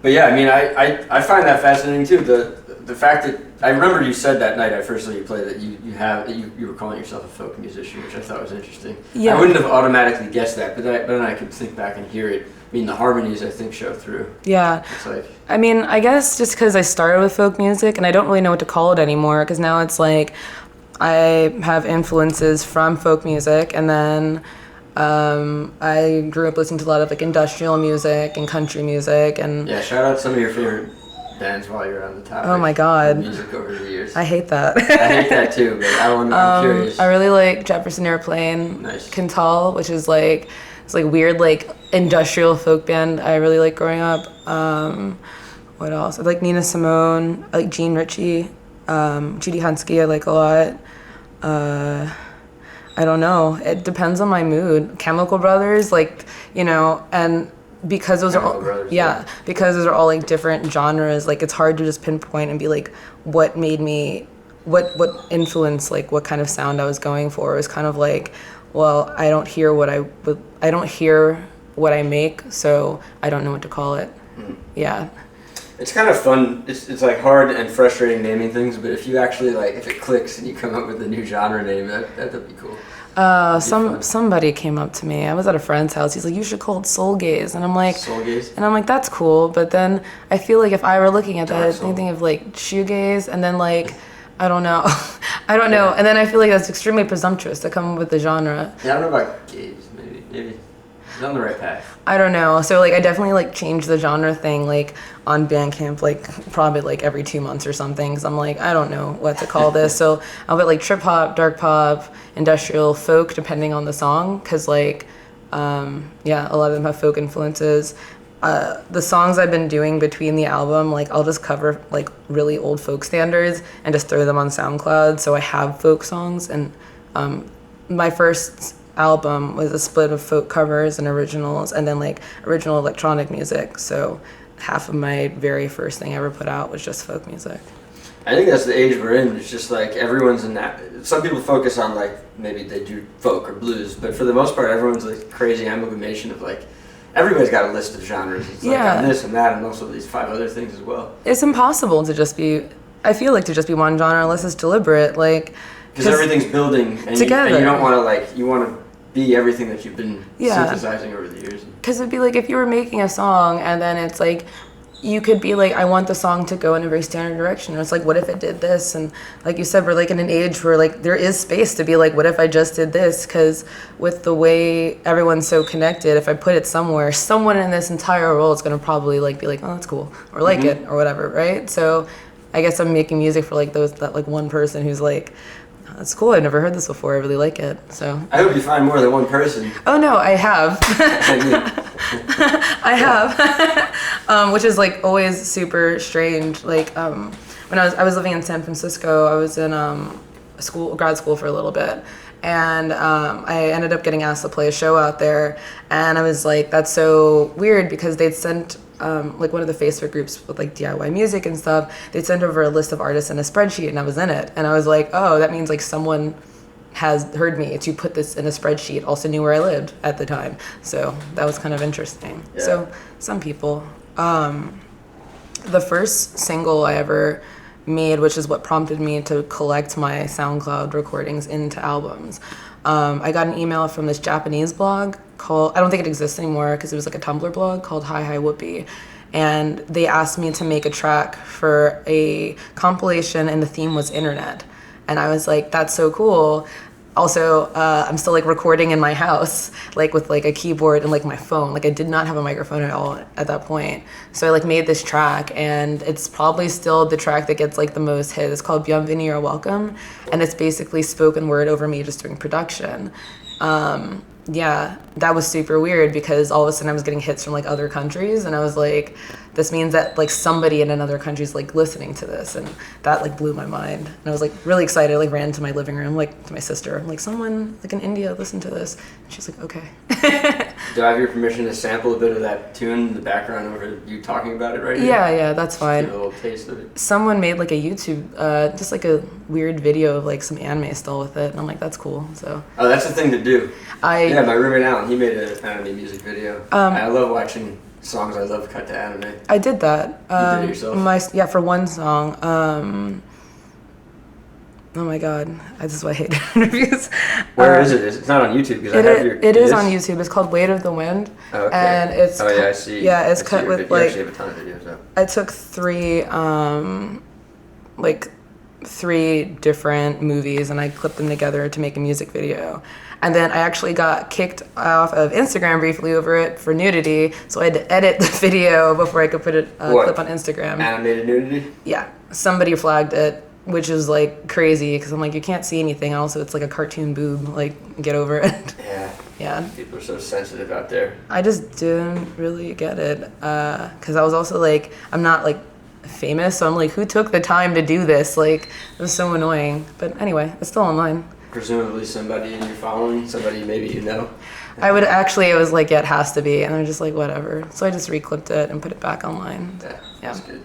But yeah, I mean, I find that fascinating too. The fact that I remember you said that night I first saw you play that you were calling yourself a folk musician, which I thought was interesting. Yeah. I wouldn't have automatically guessed that, but then I could think back and hear it. I mean, the harmonies I think show through. Yeah. It's like, I mean, I guess just because I started with folk music and I don't really know what to call it anymore, because now it's like I have influences from folk music, and then I grew up listening to a lot of like industrial music and country music, and yeah, shout out some of your favorite bands while you're on the topic. Oh my God. of music over the years. I hate that. I hate that too, but I'm curious. I really like Jefferson Airplane, Nice. Quintal, which is like it's like weird like industrial folk band I really like growing up. What else? I like Nina Simone, I like Jean Ritchie, Judy Hunsky I like a lot. I don't know. It depends on my mood. Chemical Brothers, like, you know, and because those Chemical are all, Brothers, yeah, because those are all like different genres, like it's hard to just pinpoint and be like what made me what influenced like what kind of sound I was going for. It was kind of like, well, I don't hear what I make, so I don't know what to call it. Yeah. It's kind of fun. It's like hard and frustrating naming things, but if you actually like, if it clicks and you come up with a new genre name, that'd be cool. Somebody came up to me. I was at a friend's house. He's like, "You should call it soul gaze," and I'm like, Soul gaze? and I'm like, that's cool. But then I feel like if I were looking at Dark that, soul. I think of like shoegaze, and then like, I don't know, I don't know, and then I feel like that's extremely presumptuous to come up with the genre. Yeah, I don't know about gaze. Maybe. It's on the right path. I don't know. So like I definitely like change the genre thing like on Bandcamp like probably like every 2 months or something, because I'm like, I don't know what to call this. So I'll put like trip hop, dark pop, industrial, folk, depending on the song, because like yeah, a lot of them have folk influences. The songs I've been doing between the album, like I'll just cover like really old folk standards and just throw them on SoundCloud, so I have folk songs. And my first album was a split of folk covers and originals, and then like original electronic music. So half of my very first thing I ever put out was just folk music. I think that's the age we're in. It's just like everyone's in that. Some people focus on like maybe they do folk or blues, but for the most part, everyone's like crazy amalgamation of like everybody's got a list of genres. It's like Yeah. I'm this and that, and also these 5 other things as well. It's impossible to just be, I feel like to just be one genre unless it's deliberate, like Because everything's building, and together. you don't want to like you want to be everything that you've been Yeah. synthesizing over the years. Because it'd be like if you were making a song and then it's like you could be like, I want the song to go in a very standard direction. And it's like, what if it did this? And like you said, we're like in an age where like there is space to be like, what if I just did this? Because with the way everyone's so connected, if I put it somewhere, someone in this entire world is gonna probably like be like, oh, that's cool, or like it, or whatever, right? So I guess I'm making music for like that like one person who's like, oh, that's cool, I've never heard this before, I really like it. So I hope you find more than one person. oh no, I have. I have, which is like always super strange. Like when I was living in San Francisco, I was in grad school for a little bit, and I ended up getting asked to play a show out there, and I was like, that's so weird because they'd sent like one of the Facebook groups with like DIY music and stuff. They'd sent over a list of artists in a spreadsheet, and I was in it, and I was like, oh, that means like someone has heard me to put this in a spreadsheet, also knew where I lived at the time. So that was kind of interesting. Yeah. So some people, the first single I ever made, which is what prompted me to collect my SoundCloud recordings into albums. I got an email from this Japanese blog called, I don't think it exists anymore because it was like a Tumblr blog called Hi Hi Whoopee. And they asked me to make a track for a compilation and the theme was internet. And I was like, that's so cool. Also, I'm still like recording in my house, like with like a keyboard and like my phone. Like I did not have a microphone at all at that point. So I like made this track, and it's probably still the track that gets like the most hit. It's called Bienvenue, You're Welcome. And it's basically spoken word over me just doing production. Yeah, that was super weird because all of a sudden I was getting hits from like other countries, and I was like, this means that like somebody in another country is like listening to this, and that like blew my mind. And I was like really excited. I like ran to my living room, like to my sister. I'm like, someone like in India listened to this, and she's like, okay. Do I have your permission to sample a bit of that tune in the background over you talking about it right here? Yeah, that's fine. Just give a little taste of it. Someone made like a YouTube, just like a weird video of like some anime still with it, and I'm like, that's cool. So. Oh, that's the thing to do. Yeah, my roommate Alan, he made an anime music video. I love watching songs I love cut to anime. I did that. You did it yourself? For one song. Oh my god, this is why I hate interviews. Where is it? It's not on YouTube because it is on YouTube. It's called Weight of the Wind. Oh, okay. And it's I see. Yeah, it's cut with like. You actually have a ton of videos up. I took three different movies and I clipped them together to make a music video. And then I actually got kicked off of Instagram briefly over it for nudity, so I had to edit the video before I could put it clip on Instagram. Animated nudity? Yeah, somebody flagged it, which is like crazy because I'm like, you can't see anything. Also, it's like a cartoon boob. Like, get over it. Yeah. Yeah. People are so sensitive out there. I just didn't really get it because I was also like, I'm not like famous, so I'm like, who took the time to do this? Like, it was so annoying. But anyway, it's still online. Presumably somebody in your following, somebody maybe you know. I was like, yeah, it has to be. And I'm just like, whatever. So I just reclipped it and put it back online. Yeah. That's good.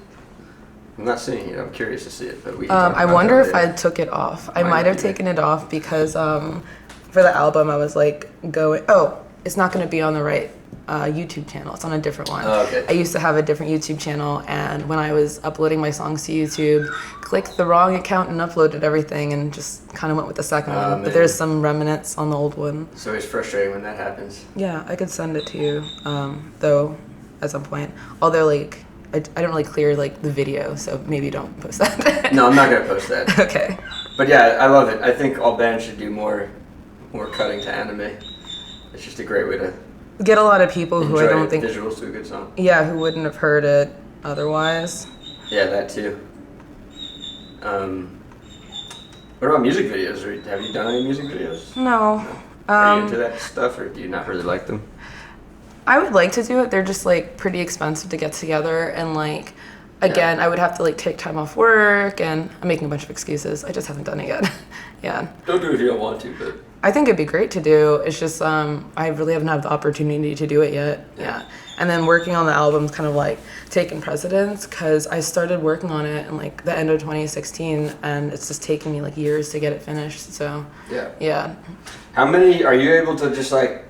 I'm not seeing it. I'm curious to see it. But we can talk about I wonder if later. I took it off. I might have taken it off because for the album I was like it's not going to be on the right YouTube channel. It's on a different one. Oh, okay. I used to have a different YouTube channel, and when I was uploading my songs to YouTube, clicked the wrong account and uploaded everything and just kind of went with the second one. Man. But there's some remnants on the old one. It's always frustrating when that happens. Yeah, I could send it to you, though, at some point. Although, like, I don't really clear, like, the video, so maybe don't post that. No, I'm not going to post that. Okay. But yeah, I love it. I think all bands should do more cutting to anime. It's just a great way to get a lot of people who I don't think visuals to a good song. Yeah, who wouldn't have heard it otherwise. Yeah, that too. What about music videos? Have you done any music videos? No. Are you into that stuff, or do you not really like them? I would like to do it. They're just like pretty expensive to get together, and like again, I would have to like take time off work, and I'm making a bunch of excuses. I just haven't done it yet. Yeah. Don't do it if you don't want to, but I think it'd be great to do. It's just I really haven't had the opportunity to do it yet. Yeah. And then working on the album's kind of like taking precedence because I started working on it in like the end of 2016, and it's just taking me like years to get it finished. So yeah. How many are you able to just like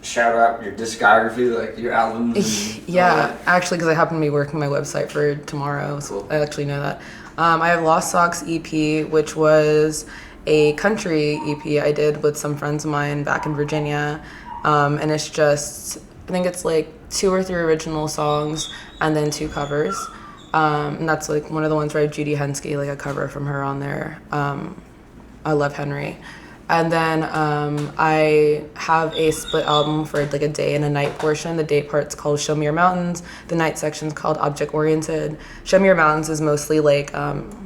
shout out your discography, like your albums? Yeah, actually, because I happen to be working my website for tomorrow, so cool. I actually know that. I have Lost Socks EP, which was a country EP I did with some friends of mine back in Virginia, and it's just, I think it's like 2 or 3 original songs and then 2 covers. And that's like one of the ones where I have Judy Henske, like a cover from her on there. I Love Henry. And then I have a split album for like a day and a night portion. The day part's called Show Me Your Mountains. The night section's called Object Oriented. Show Me Your Mountains is mostly like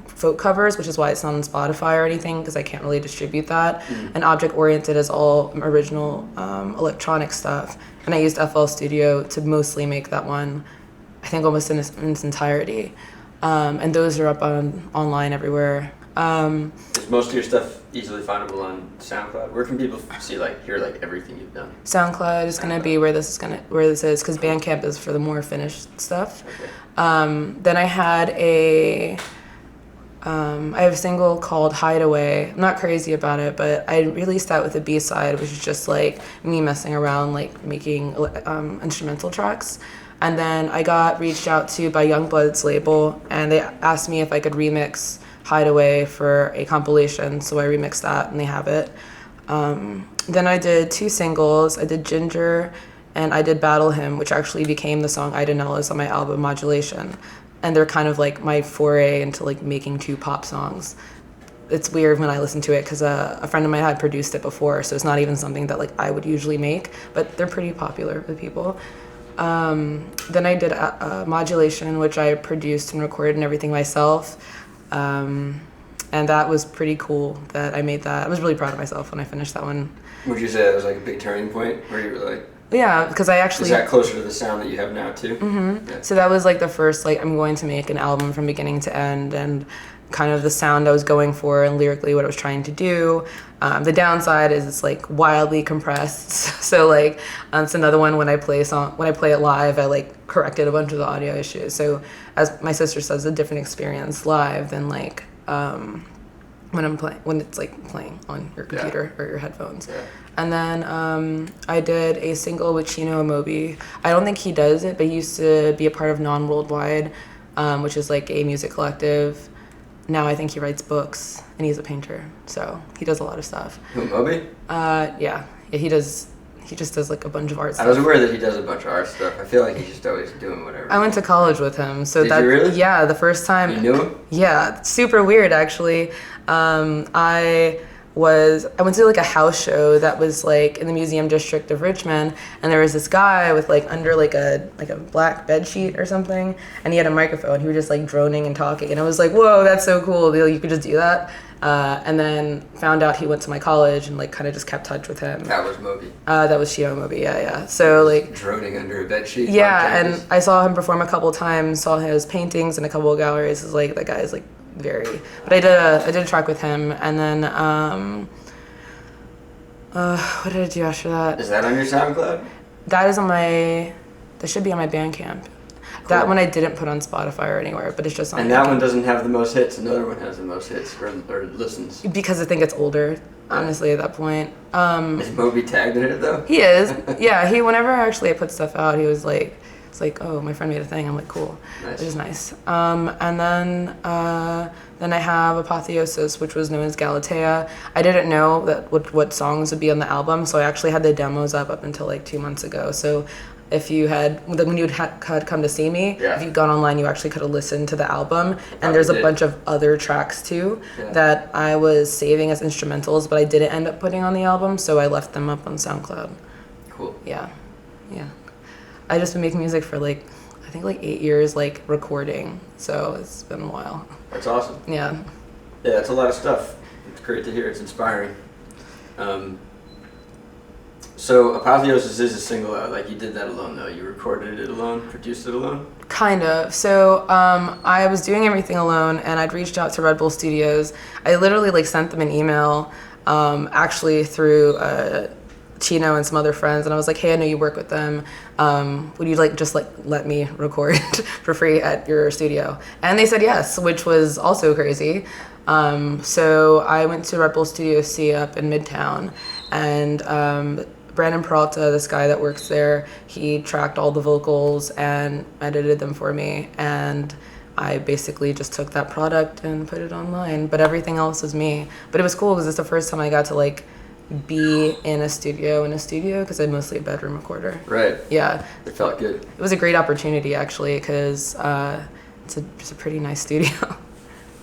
folk covers, which is why it's not on Spotify or anything, because I can't really distribute that. And Object Oriented is all original electronic stuff. And I used FL Studio to mostly make that one, I think almost in its entirety. And those are up online everywhere. Is most of your stuff easily findable on SoundCloud? Where can people hear everything you've done? SoundCloud is gonna be where this is, because Bandcamp is for the more finished stuff. Okay. Then I had I have a single called Hideaway. I'm not crazy about it, but I released that with a B-side, which is just like me messing around, like making instrumental tracks. And then I got reached out to by Youngblood's label, and they asked me if I could remix Hideaway for a compilation, so I remixed that and they have it. Then I did 2 singles. I did Ginger and I did Battle Hymn, which actually became the song Ida Nellis on my album Modulation. And they're kind of like my foray into like making 2 pop songs. It's weird when I listen to it because a friend of mine had produced it before, so it's not even something that like I would usually make, but they're pretty popular with people. Then I did Modulation, which I produced and recorded and everything myself. And that was pretty cool that I made that. I was really proud of myself when I finished that one. Would you say that was like a big turning point where you were like... Yeah, because I actually... Is that closer to the sound that you have now too? Mm-hmm. Yeah. So that was like the first, like, I'm going to make an album from beginning to end, and kind of the sound I was going for and lyrically what I was trying to do. The downside is it's like wildly compressed. So like it's another one when I play it live, I like corrected a bunch of the audio issues. So as my sister says, a different experience live than like when it's like playing on your computer or your headphones. Yeah. And then I did a single with Chino Amobi. I don't think he does it, but he used to be a part of Non-Worldwide, which is like a music collective. Now I think he writes books and he's a painter, so he does a lot of stuff. Who, Moby? Yeah, he does. He just does like a bunch of art stuff. I was aware that he does a bunch of art stuff. I feel like he's just always doing whatever. I went to college with him, so Did you really? Yeah, the first time. You knew him? Yeah, super weird actually. I went to like a house show that was like in the museum district of Richmond, and there was this guy with like under like a black bed sheet or something, and he had a microphone. He was just like droning and talking, and I was like, whoa, that's so cool. You could just do that. And then found out he went to my college and like kind of just kept touch with him. That was Moby. That was Shio Moby, yeah. So like droning under a bed sheet. Yeah, and I saw him perform a couple times. Saw his paintings in a couple of galleries. It's like that guy is like very. But I did a track with him, and then what did I do after that? Is that on your SoundCloud? That is that should be on my Bandcamp. Cool. That one I didn't put on Spotify or anywhere, but it's just on. And that one doesn't have the most hits. Another one has the most hits or listens. Because I think it's older, honestly, at that point. Is Moby tagged in it though? He is. Yeah. Whenever actually I put stuff out, he was like, it's like, oh, my friend made a thing. I'm like, cool. Nice. Which is nice. And then I have Apotheosis, which was known as Galatea. I didn't know that what songs would be on the album, so I actually had the demos up until like 2 months ago. So if you had, when you had come to see me, if you'd gone online, you actually could have listened to the album. And there's a bunch of other tracks too that I was saving as instrumentals, but I didn't end up putting on the album, so I left them up on SoundCloud. Cool. Yeah. I just been making music for like, I think like 8 years, like recording. So it's been a while. That's awesome. Yeah. Yeah, it's a lot of stuff. It's great to hear. It's inspiring. So Apotheosis is a single out. Like you did that alone though. You recorded it alone, produced it alone? Kind of. So I was doing everything alone, and I'd reached out to Red Bull Studios. I literally like sent them an email actually through Chino and some other friends, and I was like, hey, I know you work with them. Would you like just like let me record for free at your studio? And they said yes, which was also crazy. So I went to Red Bull Studio C up in Midtown, and Brandon Peralta, this guy that works there, he tracked all the vocals and edited them for me, and I basically just took that product and put it online, but everything else was me. But it was cool because it's the first time I got to like be in a studio because I'm mostly a bedroom recorder. Right. Yeah. It felt good. It was a great opportunity actually because it's a pretty nice studio.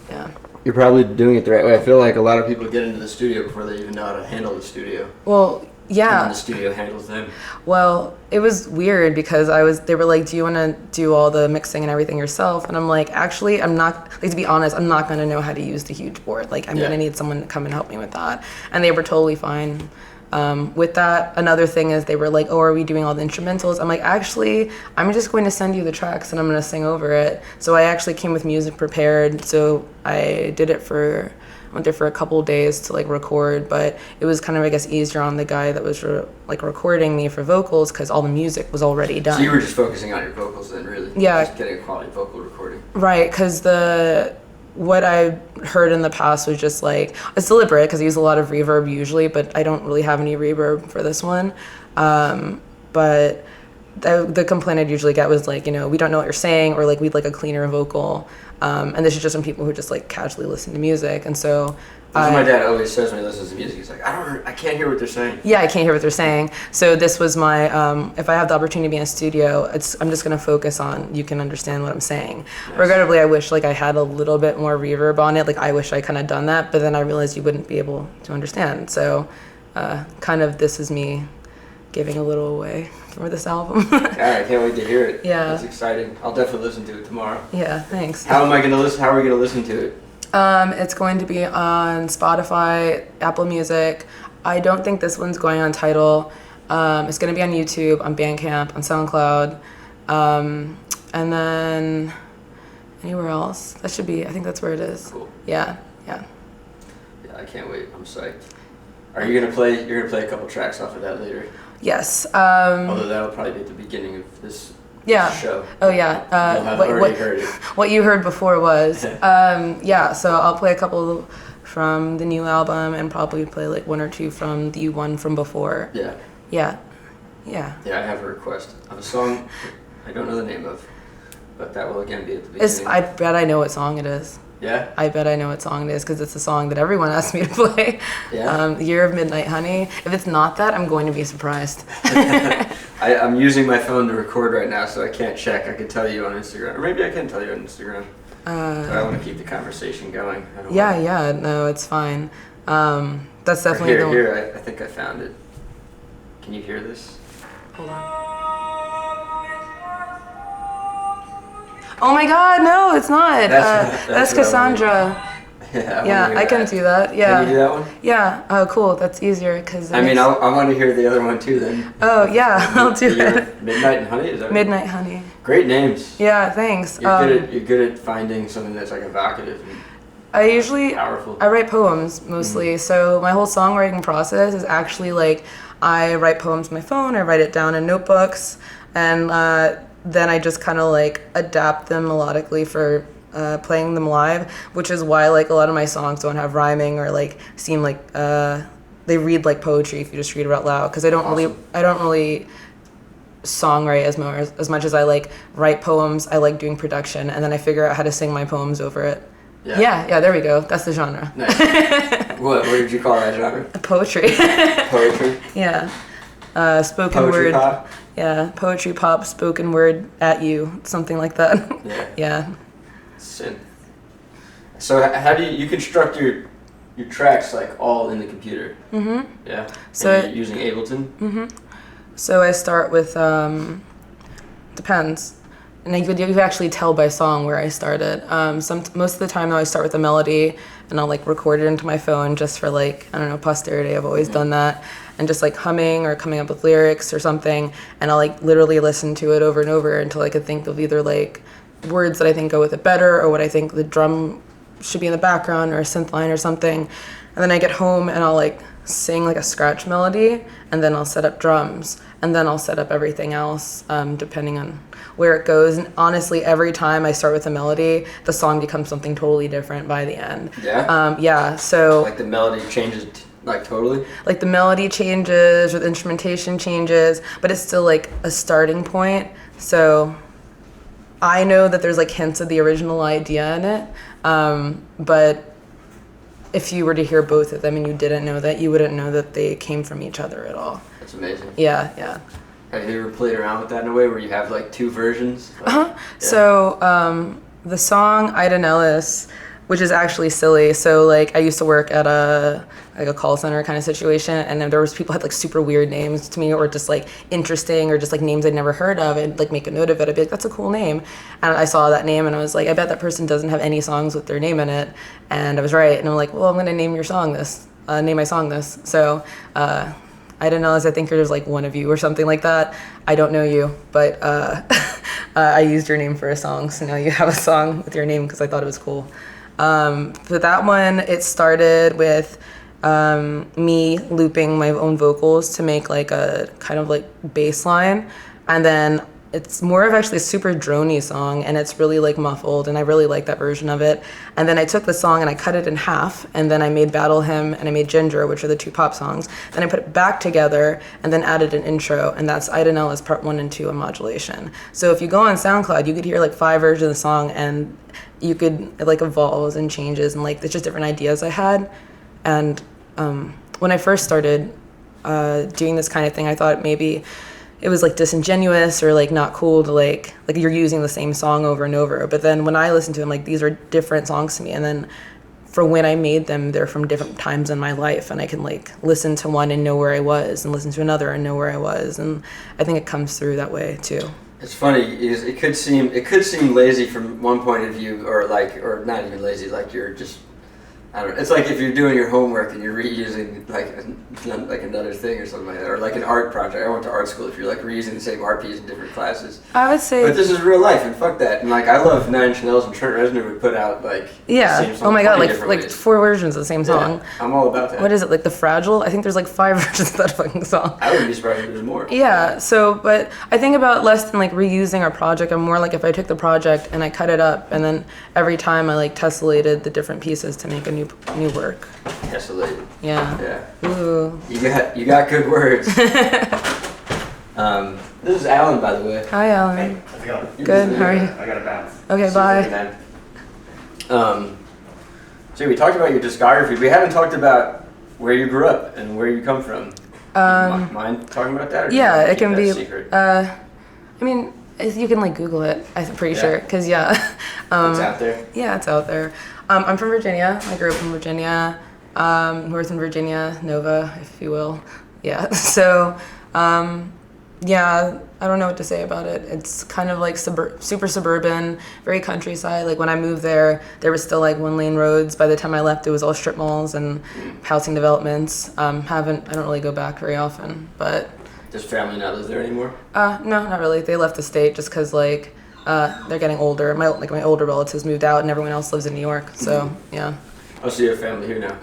Yeah. You're probably doing it the right way. I feel like a lot of people get into the studio before they even know how to handle the studio. Well, yeah. And then the studio handles them. Well, it was weird because they were like, do you want to do all the mixing and everything yourself? And I'm like, actually, I'm not, like, to be honest, I'm not going to know how to use the huge board. Like, I'm going to need someone to come and help me with that. And they were totally fine with that. Another thing is they were like, oh, are we doing all the instrumentals? I'm like, actually, I'm just going to send you the tracks and I'm going to sing over it. So I actually came with music prepared. So I went there for a couple days to like record, but it was kind of, I guess, easier on the guy that was recording me for vocals because all the music was already done. So you were just focusing on your vocals then, really? Yeah. Just getting a quality vocal recording. Right, because what I heard in the past was just like, it's deliberate because I use a lot of reverb usually, but I don't really have any reverb for this one. But the complaint I'd usually get was like, we don't know what you're saying, or like we'd like a cleaner vocal. And this is just some people who just like casually listen to music. And so That's what my dad always says when he listens to music. He's like, I can't hear what they're saying. Yeah, I can't hear what they're saying. So this was my, if I have the opportunity to be in a studio, I'm just going to focus on, you can understand what I'm saying. Nice. Regrettably, I wish like I had a little bit more reverb on it. Like I wish I kind of done that, but then I realized you wouldn't be able to understand. So kind of this is me giving a little away for this album. Yeah, I can't wait to hear it. Yeah. That's exciting. I'll definitely listen to it tomorrow. Yeah, thanks. How are we going to listen to it? It's going to be on Spotify, Apple Music. I don't think this one's going on Tidal. It's going to be on YouTube, on Bandcamp, on SoundCloud, and then anywhere else. I think that's where it is. Cool. Yeah. Yeah, I can't wait. I'm psyched. Are you gonna play? You're gonna play a couple tracks off of that later. Yes. Although that'll probably be at the beginning of this show. Oh yeah. You'll have already heard it. What you heard before was yeah. So I'll play a couple from the new album and probably play like one or two from the one from before. Yeah. Yeah. Yeah. Yeah, I have a request of a song I don't know the name of, but that will again be at the beginning. I bet I know what song it is. Yeah? I bet I know what song it is because it's a song that everyone asked me to play. Yeah? Year of Midnight Honey. If it's not that, I'm going to be surprised. I'm using my phone to record right now, so I can't check. I could tell you on Instagram. Or maybe I can tell you on Instagram. But I want to keep the conversation going. No, it's fine. That's definitely the one. Here, I think I found it. Can you hear this? Hold on. Oh my God, no, it's not. That's Cassandra. Yeah, I can do that. Yeah. Can you do that one? Yeah. Oh, cool. That's easier because. I want to hear the other one too. Then. Oh yeah, I'll do it. Midnight and Honey. Is that Midnight Honey. Great names. Yeah, thanks. You're good at finding something that's like evocative. And powerful. I write poems mostly. Mm-hmm. So my whole songwriting process is actually like I write poems on my phone. I write it down in notebooks, and then I just kind of like adapt them melodically for playing them live, which is why like a lot of my songs don't have rhyming or like seem like they read like poetry if you just read it out loud, because I don't really songwrite as much as I like write poems. I like doing production, and then I figure out how to sing my poems over it. Yeah, there we go. That's the genre. Nice. What did you call that genre? Poetry. Poetry? Yeah. Spoken poetry word. Pop? Yeah, poetry pop, spoken word at you, something like that. Yeah. Yeah. Synth. So how do you construct your tracks like all in the computer? Mm-hmm. Yeah. So you're using Ableton? Mm-hmm. So I start with depends. And you could actually tell by song where I started. Most of the time though I start with a melody and I'll like record it into my phone just for like, I don't know, posterity. I've always done that. And just like humming or coming up with lyrics or something, and I'll like literally listen to it over and over until I could think of either like words that I think go with it better, or what I think the drum should be in the background, or a synth line or something. And then I get home and I'll like sing like a scratch melody, and then I'll set up drums, and then I'll set up everything else depending on where it goes. And honestly, every time I start with a melody, the song becomes something totally different by the end. Yeah? Yeah, so... Like the melody changes, like totally? Like the melody changes, or the instrumentation changes, but it's still like a starting point. So I know that there's like hints of the original idea in it, but if you were to hear both of them and you didn't know that, you wouldn't know that they came from each other at all. That's amazing. Yeah. Have you ever played around with that in a way where you have like two versions? Like, yeah. So the song Ida Nellis, which is actually silly. So like I used to work at a call center kind of situation, and then there was people who had like super weird names to me, or just like interesting, or just like names I'd never heard of, and like make a note of it. I'd be like, that's a cool name. And I saw that name and I was like, I bet that person doesn't have any songs with their name in it. And I was right. And I'm like, well, I'm gonna name your song this. Name my song this. So I don't know, I think there's like one of you or something like that. I don't know you, but I used your name for a song, so now you have a song with your name because I thought it was cool. For that one, it started with me looping my own vocals to make like a kind of like bass line, and then it's more of actually a super droney song, and it's really like muffled, and I really like that version of it. And then I took the song and I cut it in half, and then I made Battle Hymn and I made Ginger, which are the two pop songs. Then I put it back together and then added an intro, and that's Ida Nellis part 1 and 2 in modulation. So if you go on SoundCloud, you could hear like 5 versions of the song, and you could, it like evolves and changes, and like it's just different ideas I had. And when I first started doing this kind of thing, I thought maybe it was like disingenuous or like not cool to like you're using the same song over and over. But then when I listen to them, like these are different songs to me, and then for when I made them, they're from different times in my life, and I can like listen to one and know where I was, and listen to another and know where I was, and I think it comes through that way too. It's funny, it could seem lazy from one point of view, or not even lazy, like you're just, I don't know. It's like if you're doing your homework and you're reusing like another thing or something like that, or like an art project. I went to art school. If you're like reusing the same art piece in different classes, I would say. But this is real life, and fuck that. And like I love Nine Inch Nails, and Trent Reznor would put out like the same song oh my god, 20 like different ways. 4 versions of the same song. Yeah, I'm all about that. What is it, like The Fragile? I think there's like 5 versions of that fucking song. I wouldn't be surprised if there's more. Yeah, so, but I think about less than like reusing our project. I'm more like if I took the project and I cut it up, and then every time I like tessellated the different pieces to make a new work. Tessellated. Yeah. Yeah. Ooh. You got good words. This is Alan, by the way. Hi, Alan. Hey, how's it going? Good, how are you? I gotta bounce. Okay, bye. So we talked about your discography. We haven't talked about where you grew up and where you come from. Mind talking about that? Or Yeah, do you it can keep be. that secret? I mean, you can like Google it. I'm pretty sure, cause yeah. It's out there. Yeah, it's out there. I'm from Virginia. I grew up in Virginia, Northern Virginia, Nova, if you will. Yeah. So, yeah, I don't know what to say about it. It's kind of like super suburban, very countryside. Like when I moved there was still like 1-lane roads. By the time I left, it was all strip malls and housing developments. I don't really go back very often, but. Does family not live there anymore? No, not really. They left the state just because like they're getting older. My older relatives moved out, and everyone else lives in New York. So yeah. Oh, so you have family here now.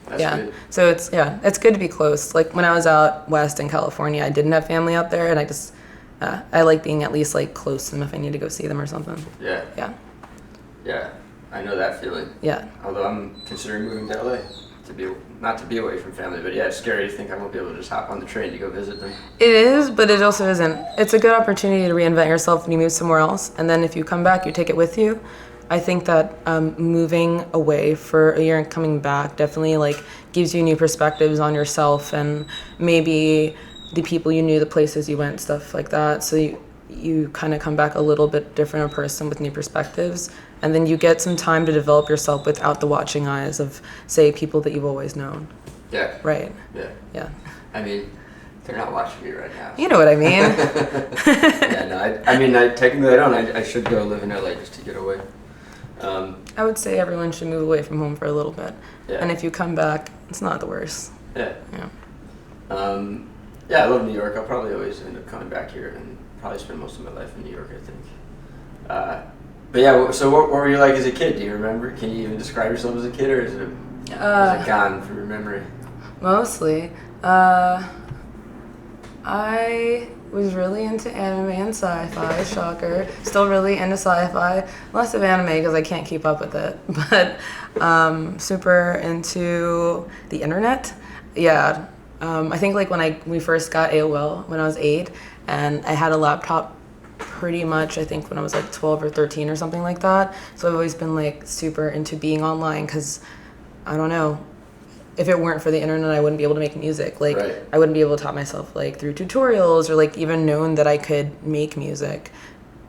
That's Yeah. good. So it's good to be close. Like when I was out west in California, I didn't have family out there, and I just I like being at least like close to them if I need to go see them or something. Yeah. Yeah. Yeah. I know that feeling. Yeah. Although I'm considering moving to LA not to be away from family, but yeah, it's scary to think I won't be able to just hop on the train to go visit them. It is, but it also isn't. It's a good opportunity to reinvent yourself when you move somewhere else, and then if you come back, you take it with you. I think that moving away for a year and coming back definitely like gives you new perspectives on yourself and maybe the people you knew, the places you went, stuff like that. So you kind of come back a little bit different a person with new perspectives, and then you get some time to develop yourself without the watching eyes of, say, people that you've always known. Yeah. Right. Yeah. Yeah. I mean, they're not watching me right now. You know what I mean. Yeah, no, I mean, technically I don't. I should go live in LA just to get away. I would say everyone should move away from home for a little bit. Yeah. And if you come back, it's not the worst. Yeah. Yeah. Yeah, I love New York. I'll probably always end up coming back here and probably spend most of my life in New York, I think. But yeah, so what were you like as a kid? Do you remember? Can you even describe yourself as a kid, or is it gone from your memory? Mostly. I was really into anime and sci-fi, shocker. Still really into sci-fi. Less of anime because I can't keep up with it. But super into the internet. Yeah. I think like when we first got AOL when I was 8, and I had a laptop pretty much I think when I was like 12 or 13 or something like that. So I've always been like super into being online because I don't know. If it weren't for the internet, I wouldn't be able to make music. Like, Right. I wouldn't be able to taught myself, like, through tutorials or, like, even known that I could make music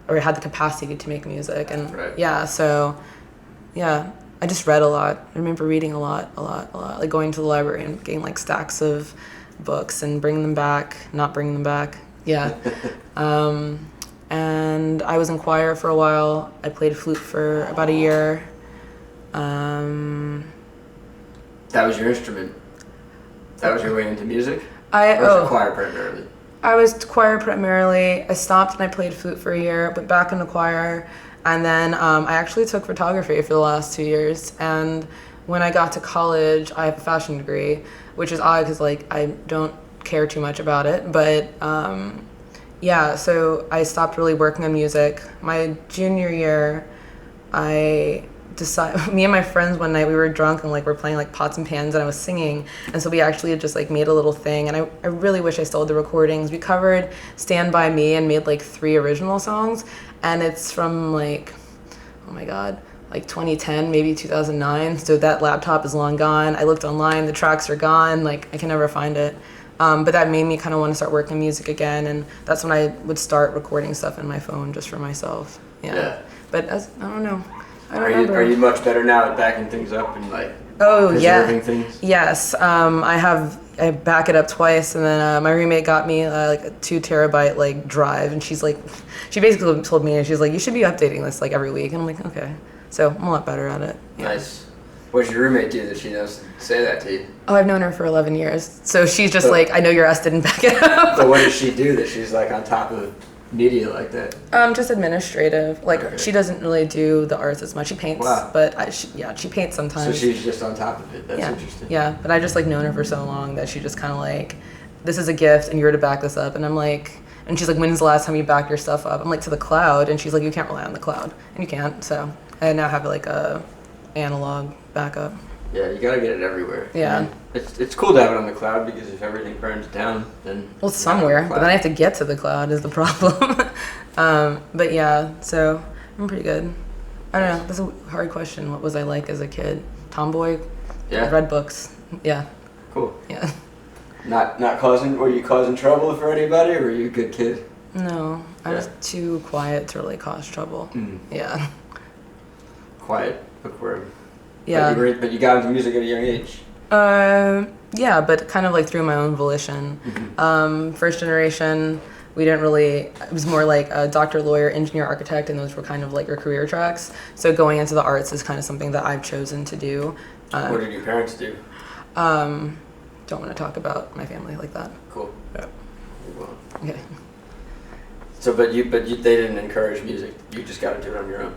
or had the capacity to make music. And, Right. yeah, so, yeah, I just read a lot. I remember reading a lot. Like, going to the library and getting, like, stacks of books and bringing them back, not bringing them back. Yeah. And I was in choir for a while. I played flute for about a year. That was your instrument. That was your way into music? I Or was it choir primarily? I was choir primarily. I stopped and I played flute for a year, went back into choir, and then I actually took photography for the last 2 years. And when I got to college, I have a fashion degree, which is odd because like I don't care too much about it. But yeah, so I stopped really working on music. My junior year, me and my friends one night, we were drunk and like we're playing like pots and pans and I was singing, and so we actually just like made a little thing, and I really wish I still had the recordings. We covered Stand By Me and made like 3 original songs, and it's from like, oh my god, like 2010, maybe 2009, so that laptop is long gone. I looked online, the tracks are gone, like I can never find it. But that made me kind of want to start working on music again, and that's when I would start recording stuff in my phone just for myself. Yeah. But I don't know. Are you much better now at backing things up and like preserving things? Yes. I back it up twice, and then my roommate got me like a 2 terabyte like drive, and she basically told me, and she's like, you should be updating this like every week, and I'm like, okay. So I'm a lot better at it. Yeah. Nice. What does your roommate do that she knows to say that to you? Oh, I've known her for 11 years, so she's just like, I know your ass didn't back it up. So what does she do that she's like on top of media like that? Just administrative. Like, okay. She doesn't really do the arts as much. She paints, but she paints sometimes. So she's just on top of it. That's interesting. Yeah, but I just like known her for so long that she just kind of like, this is a gift and you're to back this up. And I'm like, and she's like, when's the last time you backed your stuff up? I'm like, to the cloud. And she's like, you can't rely on the cloud. And you can't. So I now have like a analog backup. Yeah, you gotta get it everywhere. Yeah. I mean, it's cool to have it on the cloud because if everything burns down, then... Well, somewhere, but then I have to get to the cloud is the problem. But yeah, so I'm pretty good. I don't know, that's a hard question. What was I like as a kid? Tomboy? Yeah. I read books. Yeah. Cool. Yeah. Were you causing trouble for anybody, or were you a good kid? No, I was too quiet to really cause trouble. Yeah. Quiet bookworm. Yeah. But you got into music at a young age. Yeah, but kind of like through my own volition. First generation, we didn't really, it was more like a doctor, lawyer, engineer, architect, and those were kind of like your career tracks. So going into the arts is kind of something that I've chosen to do. What did your parents do? Don't want to talk about my family like that. Cool. Yeah. Well. Okay. So, but they didn't encourage music. You just got into it on your own.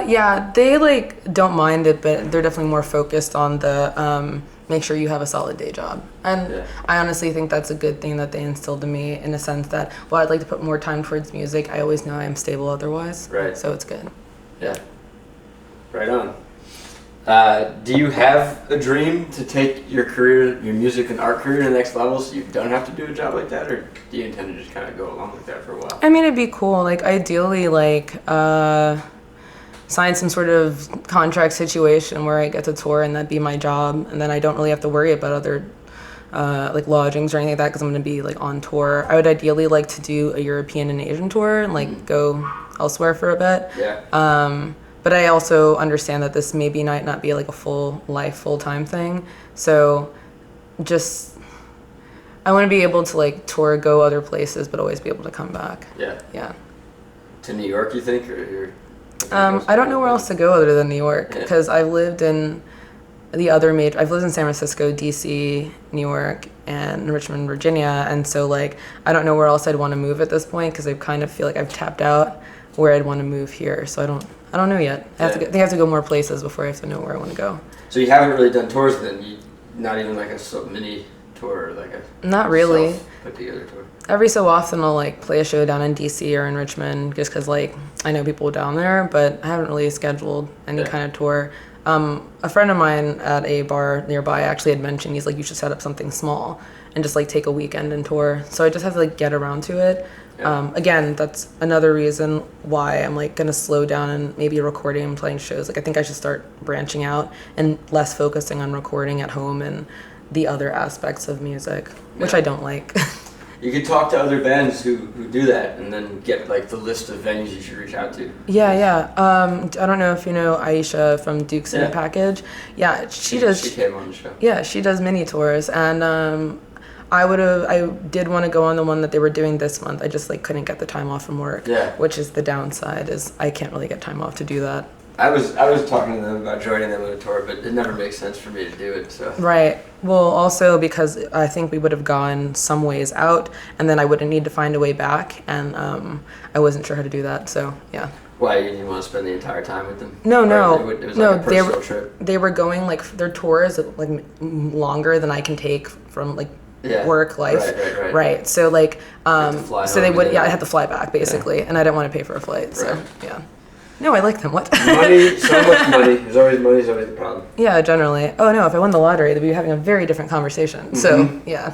Yeah, they like don't mind it, but they're definitely more focused on the make sure you have a solid day job. And I honestly think that's a good thing that they instilled in me, in a sense that while I'd like to put more time towards music, I always know I am stable otherwise. Right. So it's good. Yeah. Right on. Do you have a dream to take your career, your music and art career to the next level so you don't have to do a job like that, or do you intend to just kind of go along with that for a while? I mean, it'd be cool. Like, ideally, like, sign some sort of contract situation where I get to tour and that be my job, and then I don't really have to worry about other like lodgings or anything like that because I'm going to be like on tour. I would ideally like to do a European and Asian tour and like go elsewhere for a bit. Yeah. But I also understand that this maybe might not be like a full-time thing. So just, I want to be able to like tour, go other places, but always be able to come back. Yeah. Yeah. To New York, you think, or I don't know where else to go other than New York because I've lived in I've lived in San Francisco, DC, New York, and Richmond, Virginia, and so like I don't know where else I'd want to move at this point because I kind of feel like I've tapped out where I'd want to move here. So I don't know yet. I think I have to go more places before I have to know where I want to go. So you haven't really done tours then? Not even like a mini tour or like a not really put together tour? Every so often I'll like play a show down in DC or in Richmond just because like I know people down there, but I haven't really scheduled any kind of tour. A friend of mine at a bar nearby actually had mentioned, he's like, you should set up something small. and just like take a weekend and tour. So I just have to like get around to it. Yeah. Again, that's another reason why I'm like gonna slow down and maybe recording and playing shows. Like I think I should start branching out and less focusing on recording at home and the other aspects of music, which I don't like. You could talk to other bands who do that and then get like the list of venues you should reach out to. Yeah. I don't know if you know Aisha from Dukes in a Package. Yeah, she does. She came on the show. Yeah, she does mini tours, and I did want to go on the one that they were doing this month. I just like couldn't get the time off from work. Yeah. Which is the downside, is I can't really get time off to do that. I was talking to them about joining them on a tour, but it never makes sense for me to do it. So. Right. Well, also because I think we would have gone some ways out, and then I wouldn't need to find a way back, and I wasn't sure how to do that. So yeah. Why, you didn't want to spend the entire time with them? No. It was like a personal trip. They were going like their tours like longer than I can take from like work life. Right. So like so they would I had to fly back basically, and I didn't want to pay for a flight. So yeah. No, I like them. What? Money, so much money. Money's always the problem. Yeah, generally. Oh no, if I won the lottery, they'd be having a very different conversation. So yeah.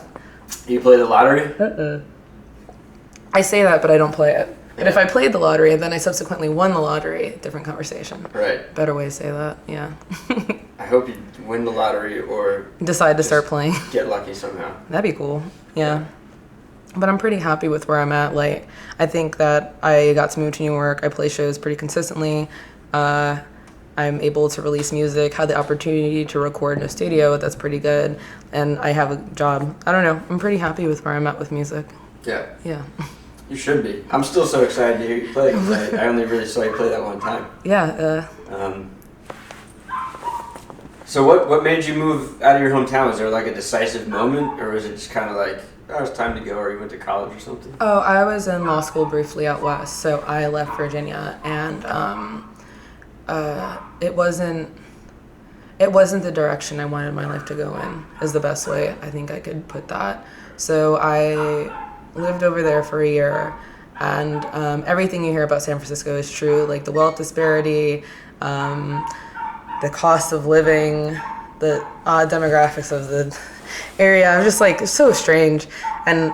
You play the lottery? I say that, but I don't play it. But if I played the lottery and then I subsequently won the lottery, different conversation. Right. Better way to say that. Yeah. I hope you win the lottery or decide to start playing. Get lucky somehow. That'd be cool. Yeah. But I'm pretty happy with where I'm at. Like, I think that I got to move to New York. I play shows pretty consistently. I'm able to release music, had the opportunity to record in a studio. That's pretty good. And I have a job. I don't know. I'm pretty happy with where I'm at with music. Yeah. Yeah. You should be. I'm still so excited to hear you play. I only really saw you play that one time. Yeah. So what made you move out of your hometown? Was there like a decisive moment, or was it just kind of like, oh, it's time to go, or you went to college or something? Oh, I was in law school briefly out west, so I left Virginia, and it wasn't the direction I wanted my life to go in, is the best way I think I could put that. So I lived over there for a year, and everything you hear about San Francisco is true, like the wealth disparity, the cost of living, the odd demographics of the area. I'm just like, it's so strange. And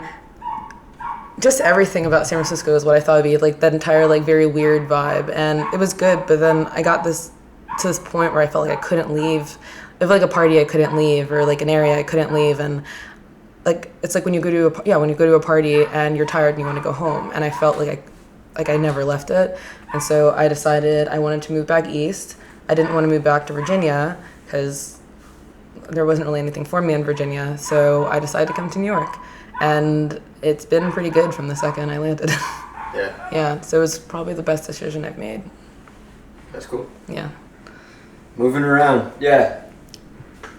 just everything about San Francisco is what I thought would be, like that entire like very weird vibe. And it was good, but then I got to this point where I felt like I couldn't leave. If like a party I couldn't leave, or like an area I couldn't leave, and like it's like when you go to a party and you're tired and you want to go home, and I felt like I never left it. And so I decided I wanted to move back east. I didn't want to move back to Virginia because there wasn't really anything for me in Virginia, so I decided to come to New York, and it's been pretty good from the second I landed. Yeah. Yeah, so it was probably the best decision I've made. That's cool. Yeah. Moving around, yeah.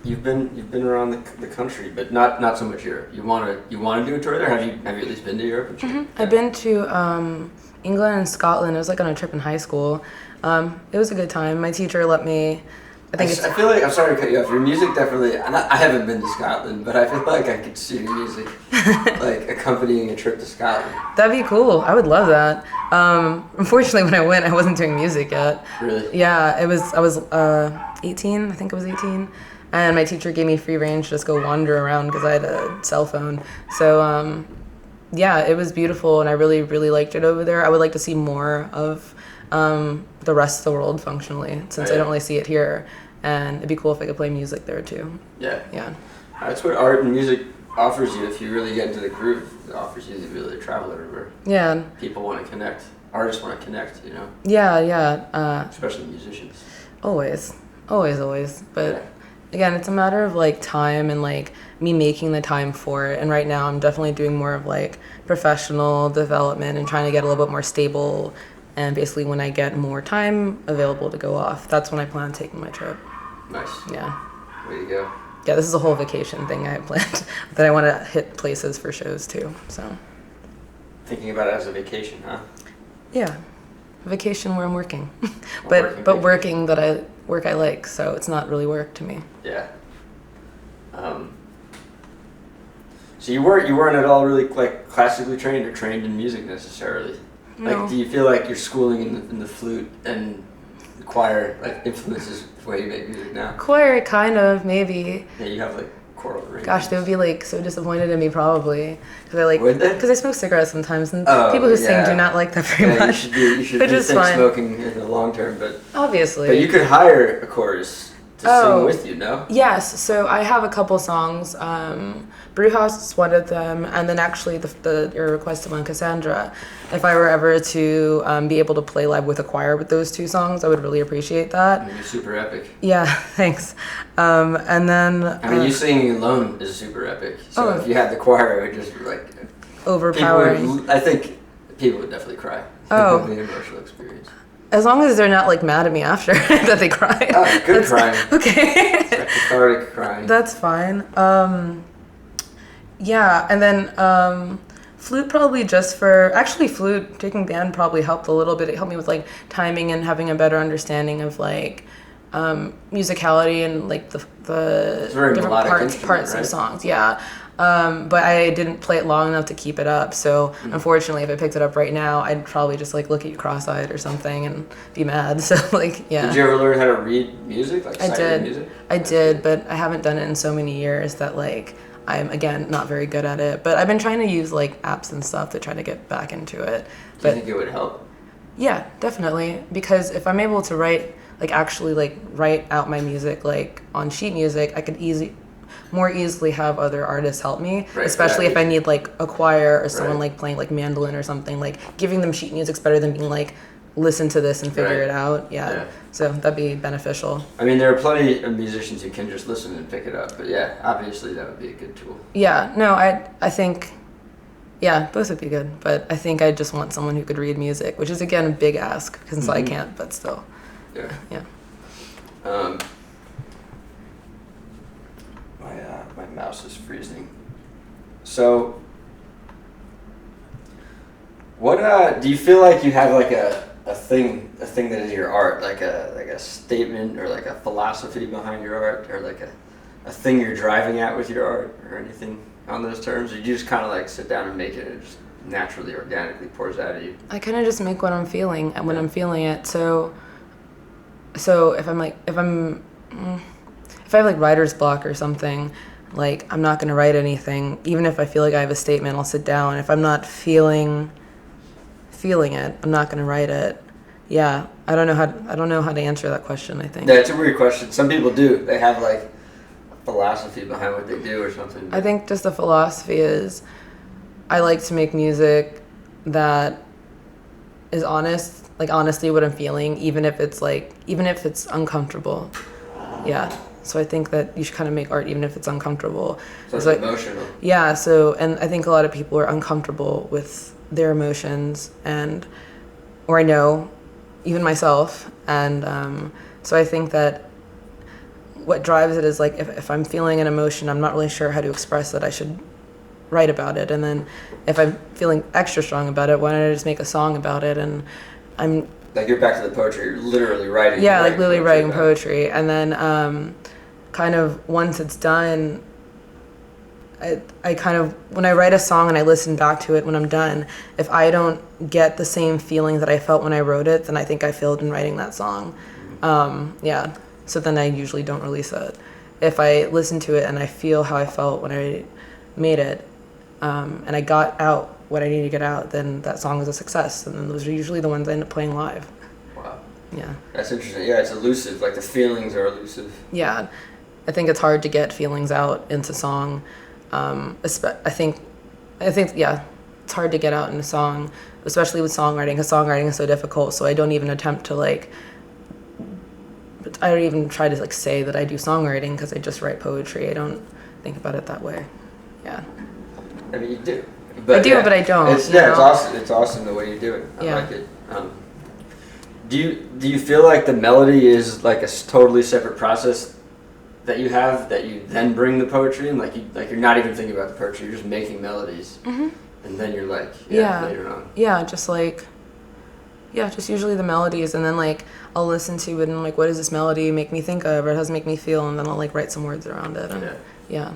You've been around the country, but not so much Europe. You want to do a tour there? Have you at least been to Europe? Mm-hmm. Yeah. I've been to England and Scotland. It was like on a trip in high school. It was a good time. My teacher let me. I feel like, I'm sorry to cut you off. Your music definitely. I haven't been to Scotland, but I feel like I could see your music like accompanying a trip to Scotland. That'd be cool. I would love that. Unfortunately, when I went, I wasn't doing music yet. Really? Yeah, I was 18. I think I was 18, and my teacher gave me free range to just go wander around because I had a cell phone. So yeah, it was beautiful, and I really, really liked it over there. I would like to see more of the rest of the world functionally, since I don't really see it here, and it'd be cool if I could play music there too. Yeah. Yeah. That's what art and music offers you if you really get into the groove. It offers you the ability to travel everywhere. Yeah. People want to connect. Artists want to connect, you know? Yeah. Especially musicians. Always. But again, it's a matter of like time and like me making the time for it. And right now I'm definitely doing more of like professional development and trying to get a little bit more stable. And basically when I get more time available to go off, that's when I plan on taking my trip. Nice. Yeah. Way to go. Yeah, this is a whole vacation thing I have planned that I want to hit places for shows too. So. Thinking about it as a vacation, huh? Yeah. Vacation where I'm working. but working that I like, so it's not really work to me. Yeah. So you weren't at all really like classically trained or trained in music necessarily. No. Like, do you feel like your schooling in the flute and the choir like influences the way you make music now? Choir, kind of, maybe. Yeah, you have like choral arrangements. Gosh, they would be like so disappointed in me probably Would they? because I smoke cigarettes sometimes, and Oh, people who sing yeah. do not like that very Yeah, much. you should which is rethink fine. smoking in the long term, but Obviously. you could hire a chorus to sing with you, no? Yes, so I have a couple songs. Brewhouse is one of them, and then actually your requested one, Cassandra. If I were ever to be able to play live with a choir with those two songs, I would really appreciate that. It'd be super epic. Yeah, thanks. And then I mean, you singing alone is super epic. So if you had the choir, it would just be like overpowering. I think people would definitely cry. Oh. It would be an emotional experience. As long as they're not like mad at me after that they cried. Oh, good crying. Okay. It's like cathartic crying. That's fine. Yeah, and then flute probably flute, taking band probably helped a little bit. It helped me with like timing and having a better understanding of like musicality and like the very different melodic parts right? of songs. Yeah. But I didn't play it long enough to keep it up. So unfortunately, if I picked it up right now, I'd probably just like look at you cross-eyed or something and be mad. So like, yeah. Did you ever learn how to read music? Like I did. music? I did, but I haven't done it in so many years that like I'm again not very good at it. But I've been trying to use like apps and stuff to try to get back into it. Do you think it would help? Yeah, definitely. Because if I'm able to write out my music like on sheet music, I could more easily have other artists help me, Right, especially if I need like a choir or someone Right. like playing like mandolin or something. Like giving them sheet music's better than being like, listen to this and figure Right. it out. Yeah. So that'd be beneficial. I mean, there are plenty of musicians who can just listen and pick it up, but yeah, obviously that would be a good tool. Yeah. No, I think, yeah, both would be good. But I think I just want someone who could read music, which is again a big ask since I can't. But still. Yeah. Yeah. My mouse is freezing. So, what do you feel like you have like a thing that is your art, like a statement or like a philosophy behind your art, or like a thing you're driving at with your art, or anything on those terms? Or do you just kind of like sit down and make it and it just naturally, organically pours out of you? I kind of just make what I'm feeling and when I'm feeling it. So if I have like writer's block or something, like I'm not gonna write anything. Even if I feel like I have a statement, I'll sit down. If I'm not feeling it, I'm not gonna write it. Yeah, I don't know how to answer that question. I think. Yeah, it's a weird question. Some people do. They have like a philosophy behind what they do or something. I think just the philosophy is, I like to make music that is honest, like honestly what I'm feeling, even if it's uncomfortable. Yeah. So I think that you should kind of make art even if it's uncomfortable. So it's like, emotional. Yeah. So, and I think a lot of people are uncomfortable with their emotions, or I know, even myself. And so I think that what drives it is like if I'm feeling an emotion, I'm not really sure how to express it, I should write about it. And then if I'm feeling extra strong about it, why don't I just make a song about it? And I'm like, you're back to the poetry. You're literally writing. Yeah, like literally writing about it. poetry. And then kind of once it's done, I kind of, when I write a song and I listen back to it when I'm done, if I don't get the same feeling that I felt when I wrote it, then I think I failed in writing that song. Yeah. So then I usually don't release it. If I listen to it and I feel how I felt when I made it, and I got out what I needed to get out, then that song is a success. And then those are usually the ones I end up playing live. Wow. Yeah. That's interesting. Yeah, it's elusive. Like the feelings are elusive. Yeah. I think it's hard to get feelings out into song. I think, yeah, it's hard to get out in a song, especially with songwriting, because songwriting is so difficult. So I don't even attempt to I don't even try to like say that I do songwriting, because I just write poetry. I don't think about it that way. Yeah. I mean, you do. But I don't. It's awesome. It's awesome the way you do it. I like it. Do you feel like the melody is like a totally separate process that you have, that you then bring the poetry in? Like you're not even thinking about the poetry. You're just making melodies, and then you're like, later on. Yeah, just usually the melodies, and then like I'll listen to it and like, what does this melody make me think of, or how does it make me feel, and then I'll like write some words around it. And, yeah.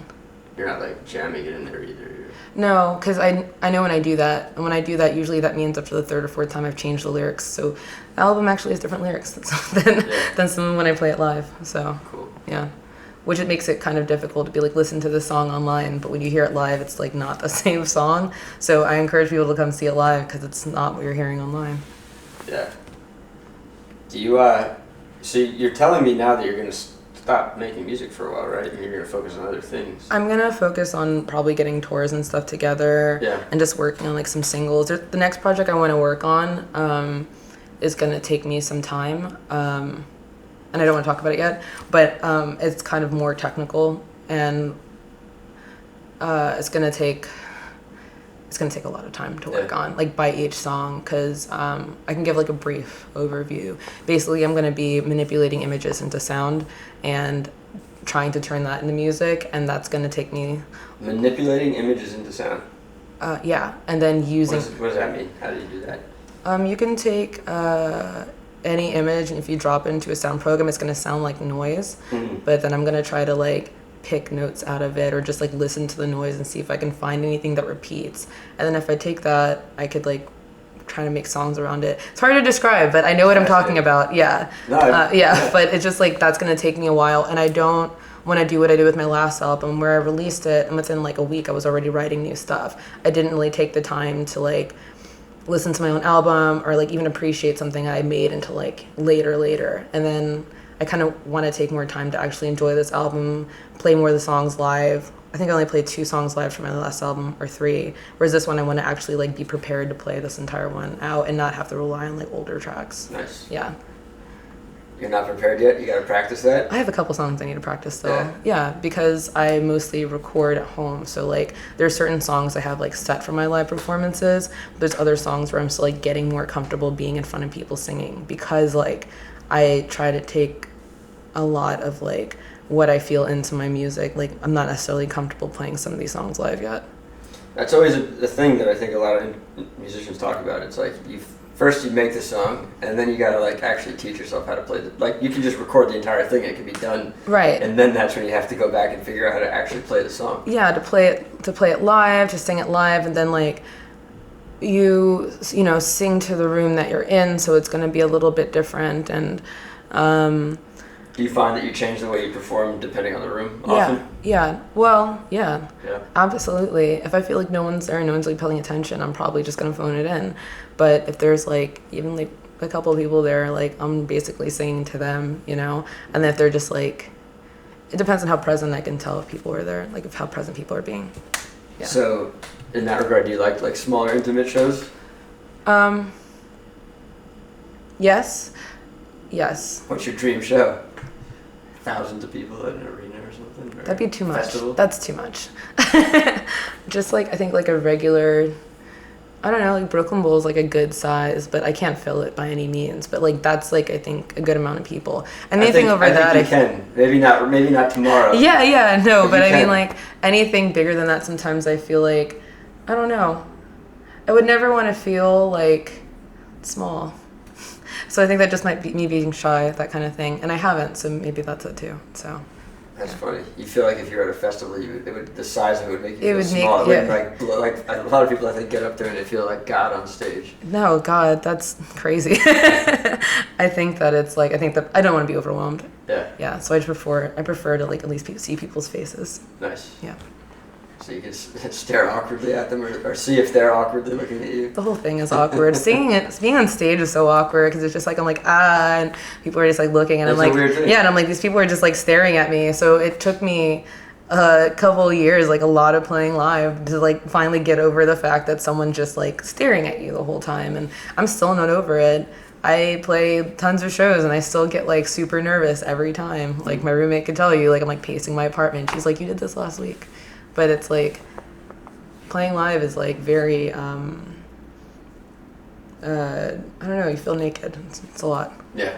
You're not like jamming it in there either. No, because I know when I do that, and when I do that, usually that means after the third or fourth time I've changed the lyrics. So the album actually has different lyrics than some when I play it live. So cool. Yeah. which it makes it kind of difficult to be like, listen to this song online, but when you hear it live, it's like not the same song. So I encourage people to come see it live because it's not what you're hearing online. Yeah. Do you, so you're telling me now that you're going to stop making music for a while, right? And you're going to focus on other things. I'm going to focus on probably getting tours and stuff together. Yeah. And just working on like some singles. The next project I want to work on is going to take me some time. And I don't want to talk about it yet, but it's kind of more technical, and it's gonna take a lot of time to work on, like by each song, because I can give like a brief overview. Basically, I'm gonna be manipulating images into sound and trying to turn that into music, and that's gonna take me manipulating images into sound. Yeah, and then using. What does that mean? How do you do that? You can take any image, and if you drop it into a sound program, it's gonna sound like noise. But then I'm gonna try to like pick notes out of it, or just like listen to the noise and see if I can find anything that repeats. And then if I take that, I could like try to make songs around it. It's hard to describe, but I know what I'm talking about. Yeah. Yeah. But it's just like that's gonna take me a while, and I don't want to do what I did with my last album, where I released it, and within like a week I was already writing new stuff. I didn't really take the time to like listen to my own album or like even appreciate something I made until like later. And then I kind of want to take more time to actually enjoy this album, play more of the songs live. I think I only played 2 songs live for my last album, or 3. Whereas this one I want to actually like be prepared to play this entire one out and not have to rely on like older tracks. Nice. Yeah. You're not prepared yet? You got to practice that? I have a couple songs I need to practice though. Yeah, because I mostly record at home. So like there's certain songs I have like set for my live performances. But there's other songs where I'm still like getting more comfortable being in front of people singing, because like I try to take a lot of like what I feel into my music. Like I'm not necessarily comfortable playing some of these songs live yet. That's always a thing that I think a lot of musicians talk about. It's like first you make the song, and then you gotta like actually teach yourself how to play like you can just record the entire thing, it can be done. Right. And then that's when you have to go back and figure out how to actually play the song. Yeah, to play it live, to sing it live, and then like you know, sing to the room that you're in, so it's gonna be a little bit different. And do you find that you change the way you perform depending on the room often? Yeah. Well, yeah. Absolutely. If I feel like no one's there and no one's like paying attention, I'm probably just gonna phone it in. But if there's like even like a couple of people there, like I'm basically singing to them, you know. And then if they're just like, it depends on how present I can tell if people are there, like if how present people are being. Yeah. So, in that regard, do you like smaller, intimate shows? Yes. What's your dream show? Thousands of people in an arena or something? Or that'd be too much. Festival? That's too much. Just like, I think like a regular, I don't know, like Brooklyn Bowl is like a good size, but I can't fill it by any means. But like that's like I think a good amount of people. And anything over that, I think you can. Maybe not tomorrow. Yeah, no, but I mean like anything bigger than that. Sometimes I feel like, I don't know, I would never want to feel like small. So I think that just might be me being shy, that kind of thing, and I haven't, so maybe that's it too. So. That's funny. You feel like if you're at a festival, the size of it would make you feel small. It would like a lot of people I think get up there and they feel like God on stage. No, God, that's crazy. I think that it's like I don't want to be overwhelmed. Yeah. So I prefer to like at least see people's faces. Nice. Yeah. So you can stare awkwardly at them, or see if they're awkwardly looking at you. The whole thing is awkward. Being on stage is so awkward because it's just like I'm like and people are just like looking, and I'm like and I'm like these people are just like staring at me. So it took me a couple of years, like a lot of playing live, to like finally get over the fact that someone's just like staring at you the whole time, and I'm still not over it. I play tons of shows and I still get like super nervous every time. Like my roommate could tell you, like I'm like pacing my apartment. She's like, "You did this last week." But it's like playing live is like very I don't know, you feel naked. It's a lot. Yeah.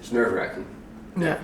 It's nerve-wracking. Yeah.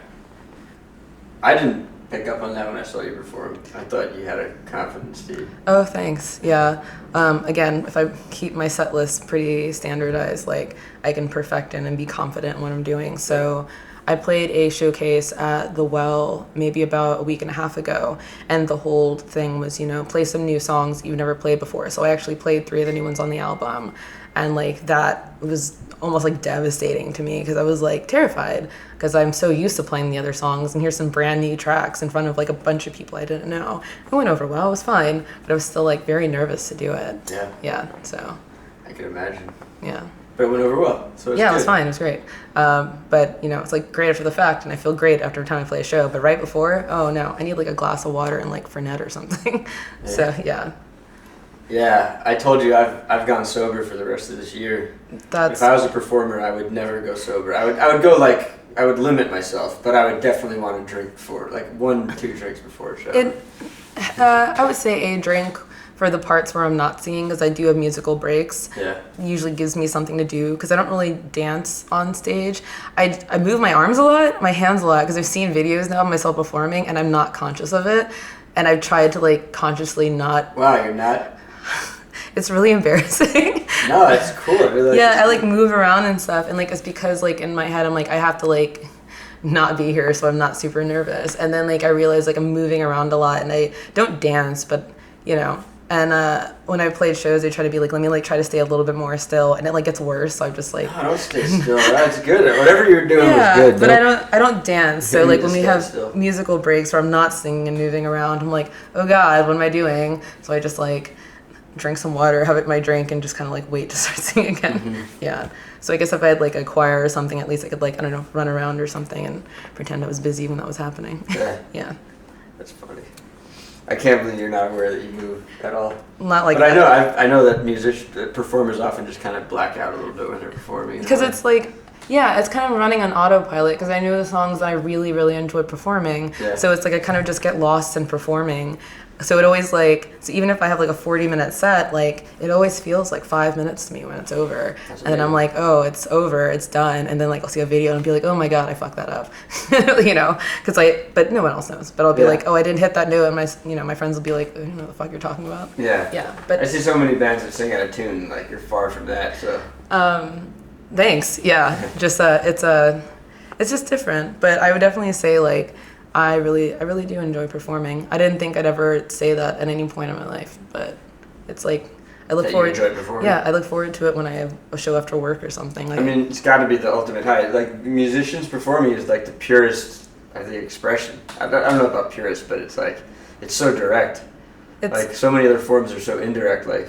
I didn't pick up on that when I saw you perform. I thought you had a confidence to you. Oh, thanks. Yeah. Again, if I keep my set list pretty standardized, like I can perfect it and be confident in what I'm doing. So I played a showcase at the Well maybe about a week and a half ago, and the whole thing was, you know, play some new songs you've never played before. So I actually played 3 of the new ones on the album, and like that was almost like devastating to me because I was like terrified because I'm so used to playing the other songs, and here's some brand new tracks in front of like a bunch of people I didn't know. It went over well, it was fine, but I was still like very nervous to do it. Yeah. Yeah, so. I can imagine. Yeah. But it went over well, so it's yeah, good. It was fine. It was great. But you know, it's like great after the fact, and I feel great after time I play a show. But right before, oh no, I need like a glass of water and like Fernet or something. Yeah. So yeah. Yeah, I told you I've gone sober for the rest of this year. If I was a performer, I would never go sober. I would go like I would limit myself, but I would definitely want to drink before, like 1-2 drinks before a show. I would say a drink for the parts where I'm not singing, because I do have musical breaks. Yeah. Usually gives me something to do, because I don't really dance on stage. I move my arms a lot, my hands a lot, because I've seen videos now of myself performing, and I'm not conscious of it. And I've tried to like consciously not. Wow, you're not? It's really embarrassing. No, it's cool. I really like I like move around and stuff, and like it's because like in my head I'm like I have to like not be here so I'm not super nervous, and then like I realize like I'm moving around a lot, and I don't dance, but you know. And when I played shows, they try to be like, let me like try to stay a little bit more still, and it like gets worse. So I'm just like, no, don't stay still. That's good. Whatever you're doing was good. But I don't dance. So like when we have still. musical breaks where I'm not singing and moving around, I'm like, oh God, what am I doing? So I just like drink some water, have my drink, and just kind of like wait to start singing again. Mm-hmm. Yeah. So I guess if I had like a choir or something, at least I could like, I don't know, run around or something and pretend I was busy when that was happening. Yeah. Yeah. That's funny. I can't believe you're not aware that you move at all. Not like but I know that performers often just kind of black out a little bit when they're performing. Because it's like, yeah, it's kind of running on autopilot because I know the songs that I really, really enjoy performing. Yeah. So it's like I kind of just get lost in performing. So it always like, so even if I have like a 40-minute set, like it always feels like 5 minutes to me when it's over. And then I'm like, oh, it's over, it's done. And then like I'll see a video and be like, oh my God, I fucked that up. You know, but no one else knows. But I'll be like, oh, I didn't hit that note. And my friends will be like, I don't know what the fuck you're talking about. Yeah. Yeah. But I see so many bands that sing out of tune, like you're far from that, so. Thanks. Yeah. Just, it's just different. But I would definitely say like, I really do enjoy performing. I didn't think I'd ever say that at any point in my life, but it's like I look forward. You enjoy performing? Yeah, I look forward to it when I have a show after work or something. Like, I mean, it's got to be the ultimate high. Like musicians performing is like the purest of the expression. I don't know about purest, but it's like it's so direct. Like so many other forms are so indirect, like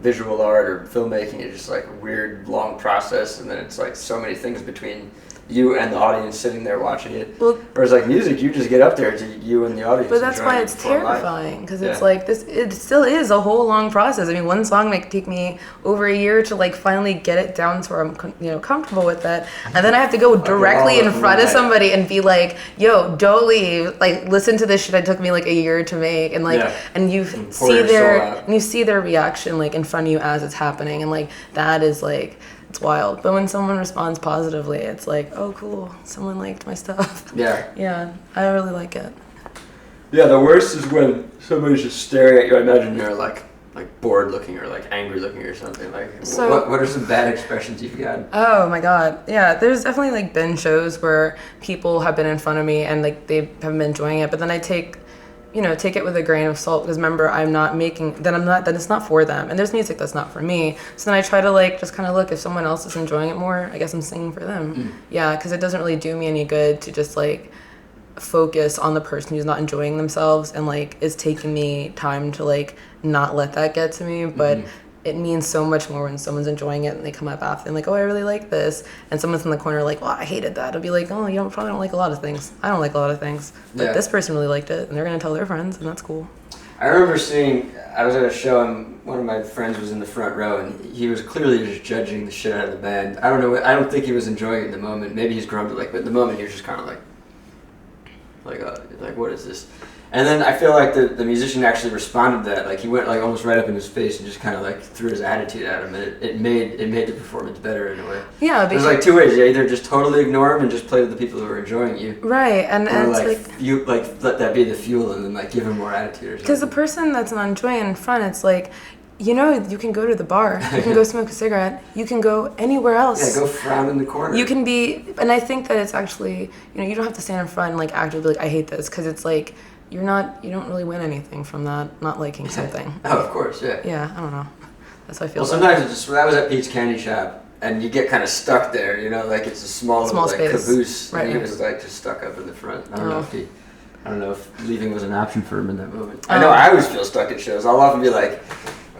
visual art or filmmaking is just like a weird long process, and then it's like so many things between you and the audience sitting there watching it. Well, whereas like music, you just get up there to you and the audience. But that's why it's terrifying, because it's like this. It still is a whole long process. I mean, one song might take me over a year to like finally get it down to where I'm comfortable with it, and then I have to go directly in front of somebody and be like, "Yo, don't leave! Like, listen to this shit. It took me like a year to make," and like, and you see their reaction like in front of you as it's happening, and like that is like. It's wild. But when someone responds positively, it's like, oh, cool. Someone liked my stuff. Yeah. Yeah. I really like it. Yeah, the worst is when somebody's just staring at you. I imagine you're like bored looking or like angry looking or something. Like, so, what are some bad expressions you've got? Oh my God. Yeah, there's definitely like been shows where people have been in front of me and like they haven't been enjoying it. But then I take it with a grain of salt, because remember, then it's not for them. And there's music that's not for me. So then I try to like, just kind of look, if someone else is enjoying it more, I guess I'm singing for them. Yeah, because it doesn't really do me any good to just like focus on the person who's not enjoying themselves, and like it's taking me time to like not let that get to me. But it means so much more when someone's enjoying it and they come up after and like, oh, I really like this, and someone's in the corner like, well, I hated that. I'll be like, oh, you probably don't like a lot of things. I don't like a lot of things, but this person really liked it, and they're gonna tell their friends, and that's cool. I remember I was at a show and one of my friends was in the front row, and he was clearly just judging the shit out of the band. I don't know. I don't think he was enjoying it in the moment. Maybe he's grumbled, but in the moment he was just kind of like, what is this? And then I feel like the musician actually responded to that. Like he went like almost right up in his face and just kind of like threw his attitude at him, and it made the performance better in a way. Yeah, there's like two ways. You either just totally ignore him and just play to the people who are enjoying you, right? And it's like you like let that be the fuel, and then like give him more attitude or something. Because the person that's not enjoying in front, it's like, you can go to the bar, you can go smoke a cigarette, you can go anywhere else. Yeah, go frown in the corner. You can be, and I think that it's actually, you don't have to stand in front and like actively like, I hate this, because it's like, you don't really win anything from that, not liking something. Oh, of course, yeah. Yeah, I don't know. That's how I feel. Well, sometimes that was at Pete's Candy Shop, and you get kind of stuck there, you know, like it's a small little like space. caboose, Right, and he right. was like just stuck up in the front. I don't know if leaving was an option for him in that moment. Oh. I know I always feel stuck at shows. I'll often be like,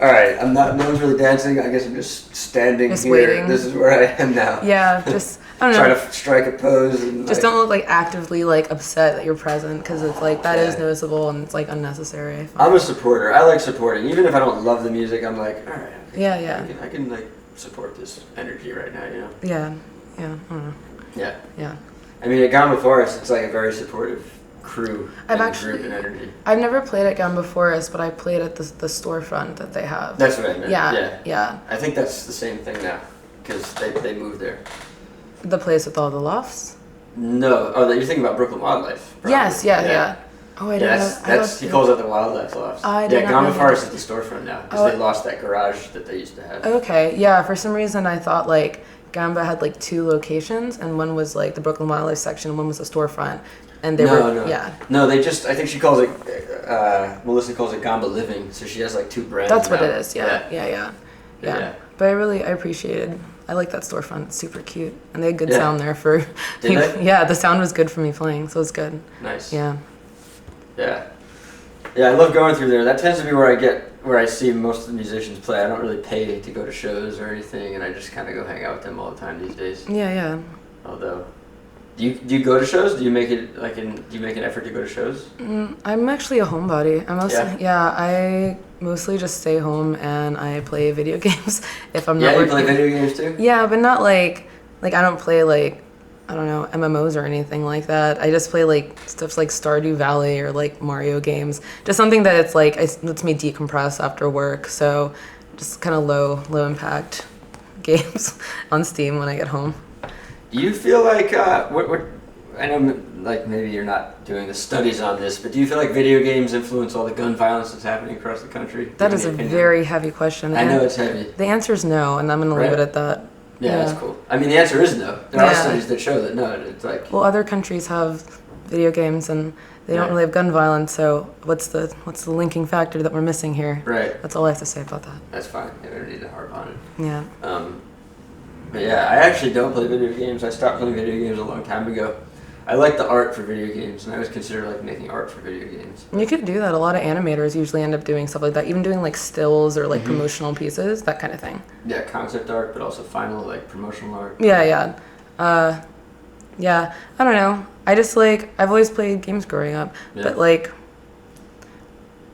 all right, no one's really dancing. I guess I'm just standing Just here. waiting. This is where I am now. Yeah, just I don't know. Try to strike a pose and Just like, don't look like actively like upset that you're present, because it's like that is noticeable and it's like unnecessary. I find. I'm a supporter. I like supporting, even if I don't love the music. I'm like, all right, Yeah. I can like support this energy right now, you know. Yeah. I don't know. Yeah. I mean, at Gamba Forest, it's like a very supportive crew group and energy. I've never played at Gamba Forest, but I played at the storefront that they have. That's what I meant. Yeah. I think that's the same thing now, because they moved there. The place with all the lofts? No. Oh, you're thinking about Brooklyn Wildlife. Probably. Yes, yeah. Oh, I didn't know. That's he calls it the Wildlife Lofts. I did not know Gamba that. Forest is the storefront now, because they lost that garage that they used to have. Okay, yeah, for some reason I thought like Gamba had like 2 locations, and one was like the Brooklyn Wildlife section and one was the storefront. And they were. No, they just, I think she calls it, Melissa calls it Gamba Living, so she has like 2 brands. That's now. what it is, yeah. But I appreciated, I like that storefront, it's super cute. And they had good sound there for Did they? Yeah, the sound was good for me playing, so it's good. Nice. Yeah. Yeah, I love going through there. That tends to be where I see most of the musicians play. I don't really pay to go to shows or anything, and I just kind of go hang out with them all the time these days. Yeah. Although, do you go to shows? Do you make it do you make an effort to go to shows? I'm actually a homebody. I mostly just stay home and I play video games if I'm not Yeah, you working. play video games too? Yeah, but not like I don't play like, I don't know, MMOs or anything like that. I just play like stuff like Stardew Valley or like Mario games. Just something that it's like lets me decompress after work. So just kind of low impact games on Steam when I get home. Do you feel like I know like maybe you're not doing the studies on this, but do you feel like video games influence all the gun violence that's happening across the country? That is a very heavy question. I know it's heavy. The answer is no, and I'm going to leave it at that. Yeah, that's cool. I mean, the answer is no. There are studies that show that no. It's like, well, other countries have video games and they don't really have gun violence. So what's the linking factor that we're missing here? Right. That's all I have to say about that. That's fine. You don't need to harp on it. Yeah. But yeah, I actually don't play video games. I stopped playing video games a long time ago. I like the art for video games, and I always consider like making art for video games. You could do that. A lot of animators usually end up doing stuff like that, even doing like stills or like promotional pieces, that kind of thing. Yeah, concept art, but also final like promotional art. Yeah. I don't know. I just I've always played games growing up, but like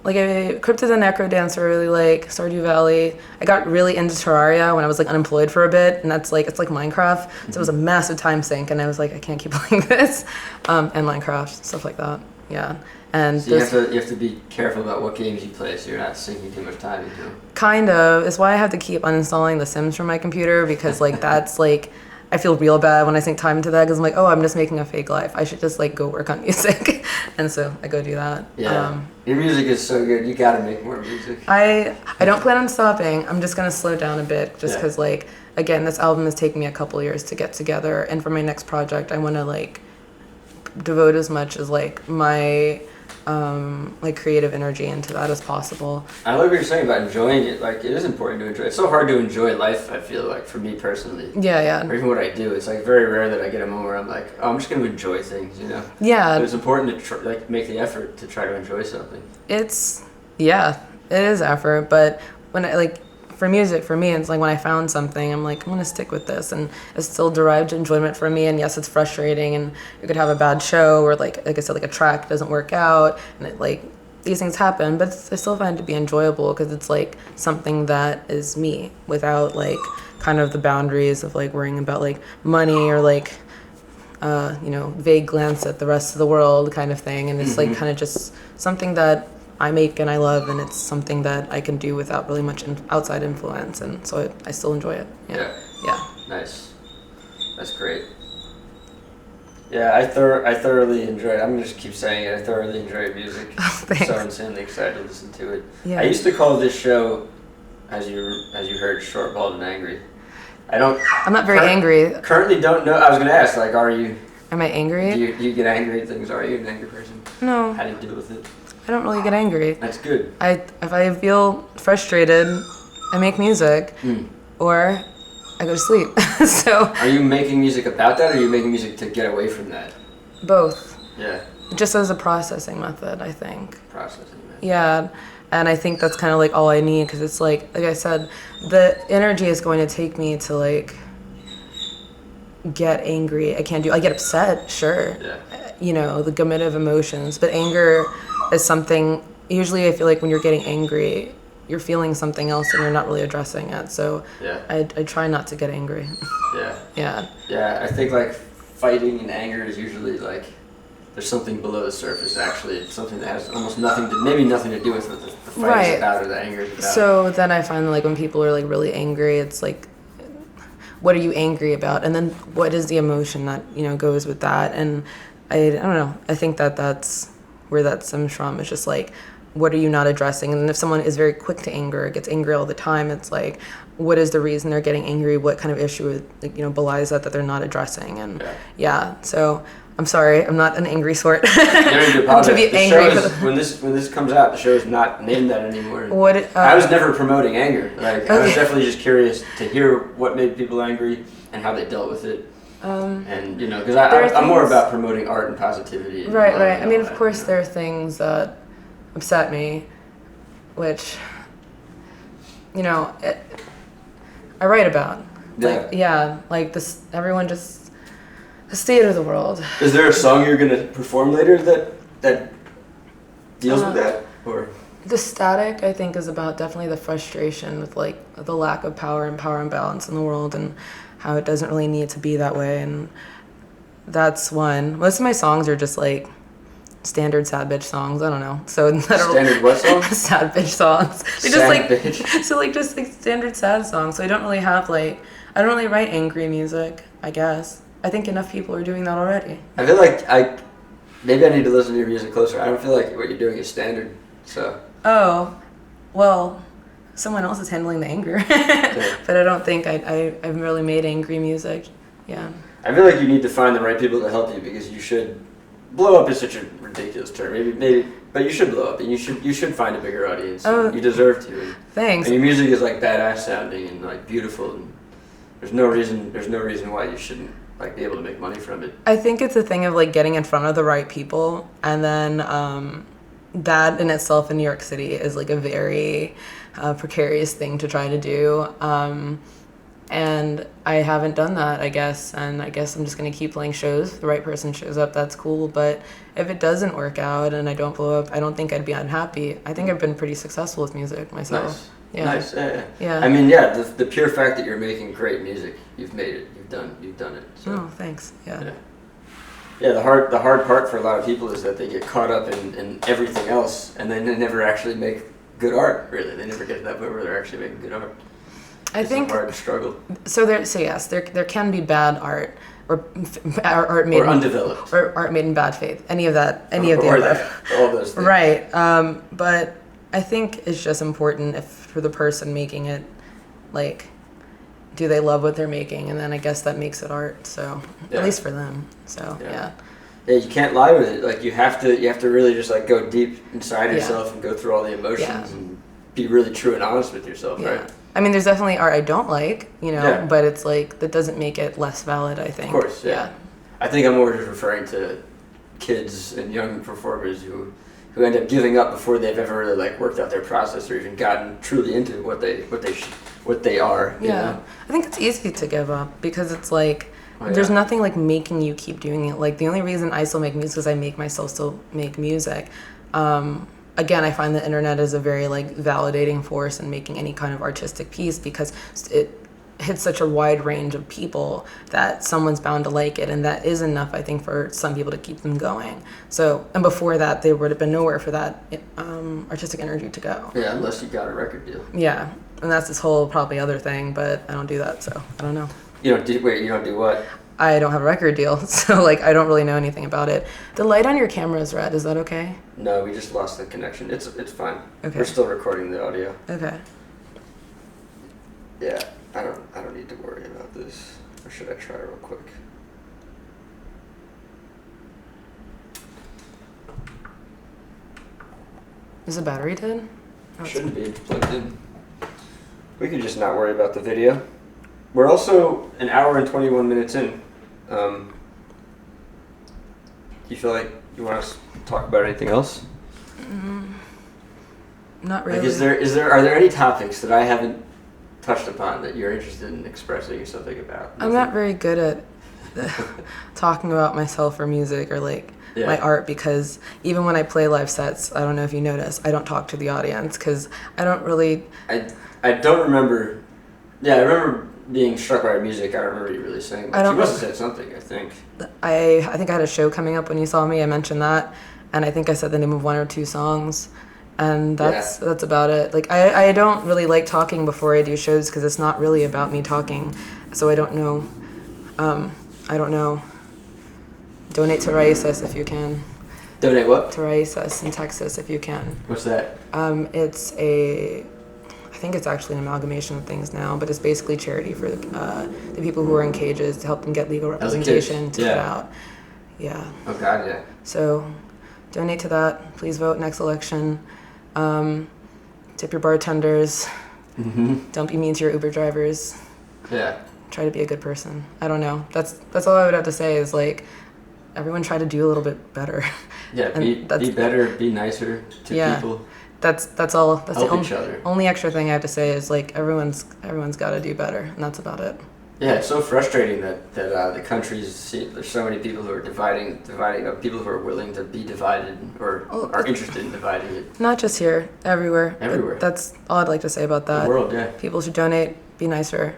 Crypt of the Necro Dancer, I really like Stardew Valley. I got really into Terraria when I was like unemployed for a bit, and that's it's like Minecraft, so it was a massive time sink, and I was like, I can't keep playing this, and Minecraft, stuff like that. Yeah, and so you have to be careful about what games you play, so you're not sinking too much time into them. Kind of. It's why I have to keep uninstalling The Sims from my computer, because that's I feel real bad when I sink time into that, because I'm like, oh, I'm just making a fake life. I should just go work on music. And so I go do that. Yeah. Your music is so good. You gotta make more music. I don't plan on stopping. I'm just gonna slow down a bit, just because again, this album is taking me a couple years to get together, and for my next project, I want to devote as much as my creative energy into that as possible. I like what you're saying about enjoying it. It is important to enjoy. It's so hard to enjoy life, I feel like, for me personally. Yeah. Or even what I do. It's very rare that I get a moment where I'm like, oh, I'm just going to enjoy things, you know? Yeah. But it's important to make the effort to try to enjoy something. It is effort, but when for music, for me, it's when I found something, I'm like, I'm going to stick with this, and it's still derived enjoyment for me, and yes, it's frustrating, and you could have a bad show, or like I said, a track doesn't work out, and these things happen, but I still find it to be enjoyable, because it's something that is me, without kind of the boundaries of worrying about money, or vague glance at the rest of the world kind of thing, and it's kind of just something that I make and I love, and it's something that I can do without really much outside influence, and so I still enjoy it. Yeah. Nice. That's great. Yeah, I thoroughly enjoy it. I'm gonna just keep saying it. I thoroughly enjoy music. Thanks. So insanely excited to listen to it. Yeah. I used to call this show, as you heard, Short, Bald, and Angry. I'm not very angry. Currently don't know. I was gonna ask, are you? Am I angry? Do you get angry at things? Are you an angry person? No. How do you deal with it? I don't really get angry. That's good. If I feel frustrated, I make music, or I go to sleep. So Are you making music about that, or are you making music to get away from that? both, Yeah. just as a processing method, I think. Processing that. Yeah, and I think that's kind of like all I need, because it's like I said, the energy is going to take me to like get angry. I get upset, sure. Yeah. You know, the gamut of emotions, but anger is something, usually I feel like when you're getting angry, you're feeling something else and you're not really addressing it. So Yeah. I try not to get angry. Yeah. Yeah. Yeah, I think like fighting and anger is usually like there's something below the surface. Actually, it's something that has almost nothing to do with what the fight Right. is about or the anger is about. So then I find like when people are like really angry, it's like, what are you angry about? And then what is the emotion that, you know, goes with that? And I don't know. I think that that's where that stems from. It's just like, what are you not addressing? And if someone is very quick to anger, gets angry all the time, it's like, what is the reason they're getting angry? What kind of issue, like, you know, belies that they're not addressing? And yeah, so I'm sorry, I'm not an angry sort. You don't need to apologize. To be The angry. show is, when this comes out, the show is not named that anymore. What? I was never promoting anger. Like I was definitely just curious to hear what made people angry and how they dealt with it. And you know, because I'm more about promoting art and positivity. And Right. love and I mean, all of that, course, you know? there are things that upset me, which, you know, I write about. Like this, everyone just, the state of the world. Is there a song you're gonna perform later that deals with that, or? The static, I think, is about definitely the frustration with like the lack of power and power imbalance in the world, and how it doesn't really need to be that way. And that's one. Most of my songs are just like standard sad bitch songs. I don't know. So Standard what songs? Sad bitch songs. They Sad just like bitch. so like just like standard sad songs. So I don't really have like, I don't really write angry music, I guess. I think enough people are doing that already. I feel like maybe I need to listen to your music closer. I don't feel like what you're doing is standard. So. Oh, well, someone else is handling the anger. But I don't think I've really made angry music. Yeah. I feel like you need to find the right people to help you, because you should blow up is such a ridiculous term. Maybe, but you should blow up, and you should find a bigger audience. Oh, you deserve to. And, thanks. And your music is like badass sounding and like beautiful, and there's no reason why you shouldn't like be able to make money from it. I think it's a thing of like getting in front of the right people, and then that in itself in New York City is like a very precarious thing to try to do. And I haven't done that, I guess, and I guess I'm just going to keep playing shows. If the right person shows up, that's cool, but if it doesn't work out and I don't blow up, I don't think I'd be unhappy. I think I've been pretty successful with music myself. Nice. Yeah. Nice. Yeah. I mean, yeah, the pure fact that you're making great music, you've made it. You've done it. So. Oh, thanks. Yeah. Yeah, the hard part for a lot of people is that they get caught up in everything else, and then they never actually make good art. Really, they never get to that point where they're actually making good art. I think it's a hard struggle. So yes, there can be bad art or art made or undeveloped or art made in bad faith. Any of the above. All those things. Right. But I think it's just important if for the person making it, like, do they love what they're making, and then I guess that makes it art. So at least for them. So yeah. Yeah, you can't lie with it. Like you have to really just like go deep inside yourself and go through all the emotions and be really true and honest with yourself, right? I mean, there's definitely art I don't like, you know, but it's like that doesn't make it less valid, I think. Of course, yeah. I think I'm more just referring to kids and young performers who end up giving up before they've ever really like worked out their process or even gotten truly into what they are. You know? I think it's easy to give up because it's like there's nothing like making you keep doing it. Like the only reason I still make music is I make myself still make music. Again, I find the internet is a very like validating force in making any kind of artistic piece because it hits such a wide range of people that someone's bound to like it, and that is enough, I think, for some people to keep them going. So, and before that, there would have been nowhere for that artistic energy to go. Yeah, unless you got a record deal. Yeah, and that's this whole probably other thing, but I don't do that, so I don't know. You don't do what? I don't have a record deal, so like I don't really know anything about it. The light on your camera is red. Is that okay? No, we just lost the connection. It's fine. Okay. We're still recording the audio. Okay. Yeah, I don't need to worry about this. Or should I try real quick? Is the battery dead? Shouldn't be. It's plugged in. We could just not worry about the video. we're also an hour and 21 minutes in. Do you feel like you want to talk about anything else? Not really. Like, are there any topics that I haven't touched upon that you're interested in expressing something about? I'm not very good at talking about myself or music or like my art, because even when I play live sets, I don't know if you notice, I don't talk to the audience because I don't really. I don't remember. Yeah, I remember being struck by music. I don't remember you really saying much. You must have said something, I think. I think I had a show coming up when you saw me. I mentioned that, and I think I said the name of 1 or 2 songs. And that's about it. Like, I don't really like talking before I do shows because it's not really about me talking. So I don't know. Donate to Raíces if you can. Donate what? To Raíces in Texas if you can. What's that? I think it's actually an amalgamation of things now, but it's basically charity for the people who are in cages to help them get legal representation to get out. Yeah. Oh, God, yeah. So donate to that. Please vote next election. Tip your bartenders. Mm-hmm. Don't be mean to your Uber drivers. Yeah. Try to be a good person. I don't know. That's all I would have to say is, like, everyone try to do a little bit better. Yeah, be better, be nicer to people. That's all. That's help the each other. Only extra thing I have to say is, like, everyone's got to do better, and that's about it. Yeah, it's so frustrating that the countries see there's so many people who are dividing people who are willing to be divided or are interested in dividing it. Not just here, everywhere. Everywhere. That's all I'd like to say about that. The world, yeah. People should donate, be nicer.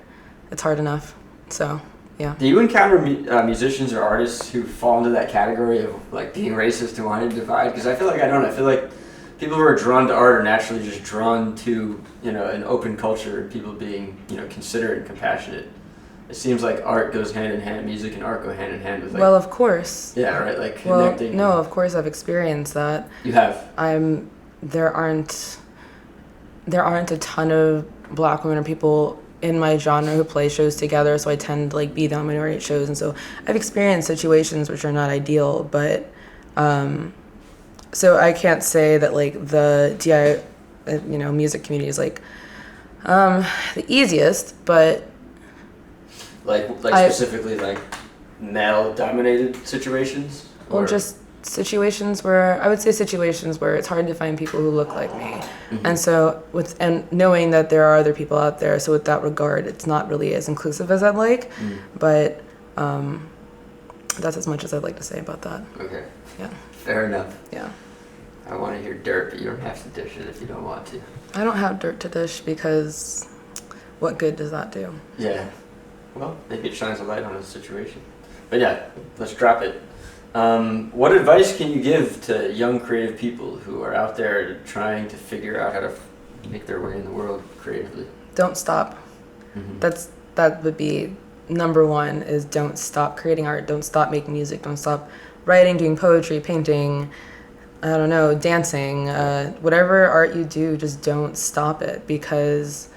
It's hard enough. So, yeah. Do you encounter musicians or artists who fall into that category of, like, being racist and wanting to divide? Because I feel like I don't. I feel like people who are drawn to art are naturally just drawn to, an open culture and people being, considerate and compassionate. It seems like art goes hand in hand, music and art go hand in hand with, like... Well, of course. Yeah, right, like connecting. Well, no, of course I've experienced that. You have? There aren't a ton of Black women or people in my genre who play shows together, so I tend to, like, be the minority at shows, and so I've experienced situations which are not ideal, but so I can't say that, like, the DI music community is, like, the easiest, but like specifically, like, male dominated situations? Well, just situations where it's hard to find people who look like me. Mm-hmm. And so and knowing that there are other people out there, so with that regard, it's not really as inclusive as I'd like, but that's as much as I'd like to say about that. Okay. Yeah. Fair enough. Yeah. I want to hear dirt, but you don't have to dish it if you don't want to. I don't have dirt to dish because what good does that do? Yeah. Well, maybe it shines a light on a situation. But yeah, let's drop it. What advice can you give to young creative people who are out there trying to figure out how to make their way in the world creatively? Don't stop. Mm-hmm. That would be number one, is don't stop creating art. Don't stop making music. Don't stop writing, doing poetry, painting, I don't know, dancing, whatever art you do, just don't stop it, because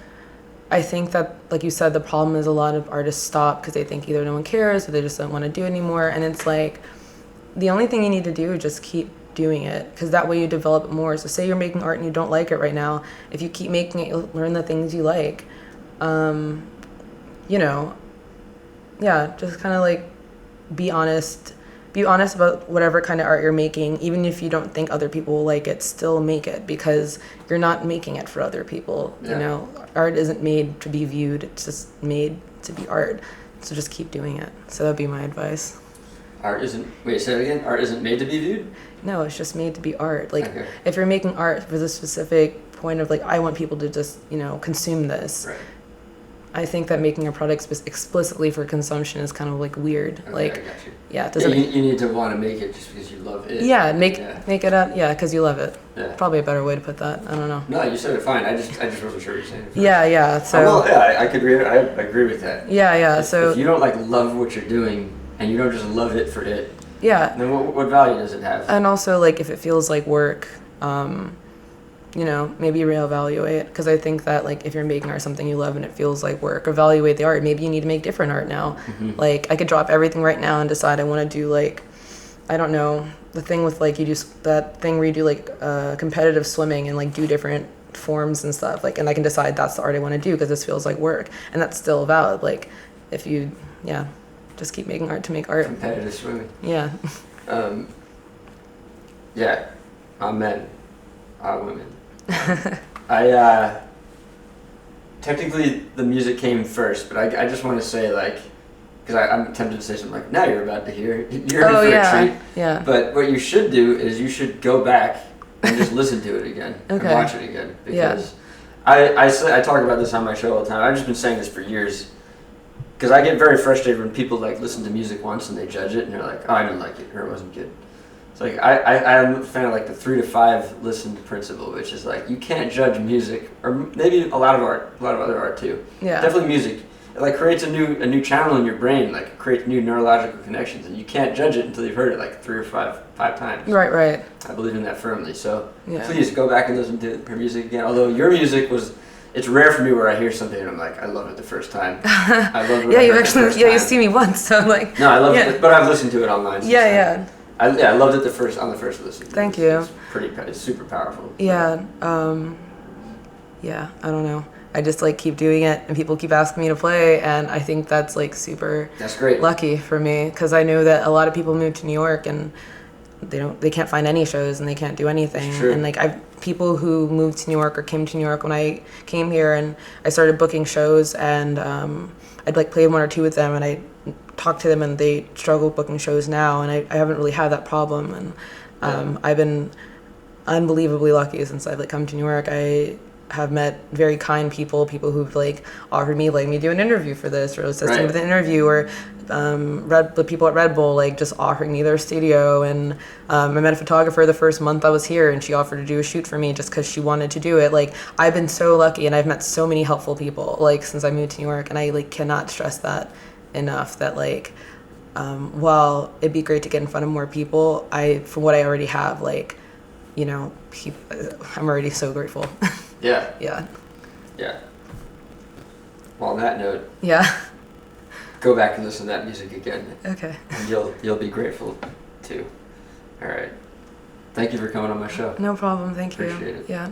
I think that, like you said, the problem is a lot of artists stop because they think either no one cares or they just don't want to do it anymore. And it's like, the only thing you need to do is just keep doing it, because that way you develop it more. So say you're making art and you don't like it right now. If you keep making it, you'll learn the things you like. Just kind of like be honest. Be honest about whatever kind of art you're making. Even if you don't think other people will like it, still make it, because you're not making it for other people. Yeah. Art isn't made to be viewed. It's just made to be art. So just keep doing it. So that'd be my advice. Wait, say it again? Art isn't made to be viewed? No, it's just made to be art. Like, okay. If you're making art for the specific point of, like, I want people to just, consume this. Right. I think that making a product explicitly for consumption is kind of, like, weird. Okay, like, I got you. Yeah, it doesn't. You need to want to make it just because you love it. Yeah, make it up. Yeah, because you love it. Yeah. Probably a better way to put that. I don't know. No, you said it fine. I just wasn't sure what you're saying. Yeah. So. I could read it. I agree with that. Yeah. So if you don't, like, love what you're doing and you don't just love it for it. Yeah. Then what value does it have? And also, like, if it feels like work, maybe reevaluate, because I think that, like, if you're making art something you love and it feels like work, evaluate the art. Maybe you need to make different art now. Mm-hmm. Like, I could drop everything right now and decide I want to do, like, I don't know, the thing with, like, you do that thing where you do, like, competitive swimming and, like, do different forms and stuff, like, and I can decide that's the art I want to do because this feels like work, and that's still valid. Like, if you, just keep making art to make art. Competitive swimming. Yeah. Yeah, I'm men, I'm women. Technically the music came first, but I just want to say, like, because I'm tempted to say something like, now you're about to hear, you're in for a treat. Yeah. But what you should do is you should go back and just listen to it again and watch it again. Because I talk about this on my show all the time. I've just been saying this for years. Because I get very frustrated when people like listen to music once and they judge it and they're like, oh, I didn't like it or it wasn't good. It's like I'm a fan of like the 3 to 5 listen principle, which is like you can't judge music, or maybe a lot of other art too. Yeah. Definitely music. It like creates a new channel in your brain, like it creates new neurological connections, and you can't judge it until you've heard it like 3 or 5 times. Right. I believe in that firmly. So Yeah. please go back and listen to her music again. Although your music was. It's rare for me where I hear something and I'm like, I love it the first time. I love it. You actually, you see me once, so I'm like. No, I love it, but I've listened to it online. Yeah. I loved it on the first listen. Thank you. It's super powerful. Yeah. I don't know. I just like keep doing it, and people keep asking me to play, and I think that's like super. That's great. Lucky for me, because I know that a lot of people move to New York and they can't find any shows and they can't do anything. And like people who moved to New York or came to New York when I came here, and I started booking shows, and I'd like played 1 or 2 with them, and I talked to them, and they struggle booking shows now, and I haven't really had that problem, and I've been unbelievably lucky since I've like come to New York. I have met very kind people who've like offered me like me do an interview for this, or assisting with an interview, or the people at Red Bull like just offering me their studio, and I met a photographer the first month I was here, and she offered to do a shoot for me just because she wanted to do it. Like, I've been so lucky, and I've met so many helpful people like since I moved to New York, and I like cannot stress that enough, that like while it'd be great to get in front of more people, for what I already have, like, you know, I'm already so grateful. Yeah. Well, on that note. Yeah. Go back and listen to that music again. Okay. And you'll be grateful too. All right. Thank you for coming on my show. No problem. Thank you. Appreciate it. Yeah.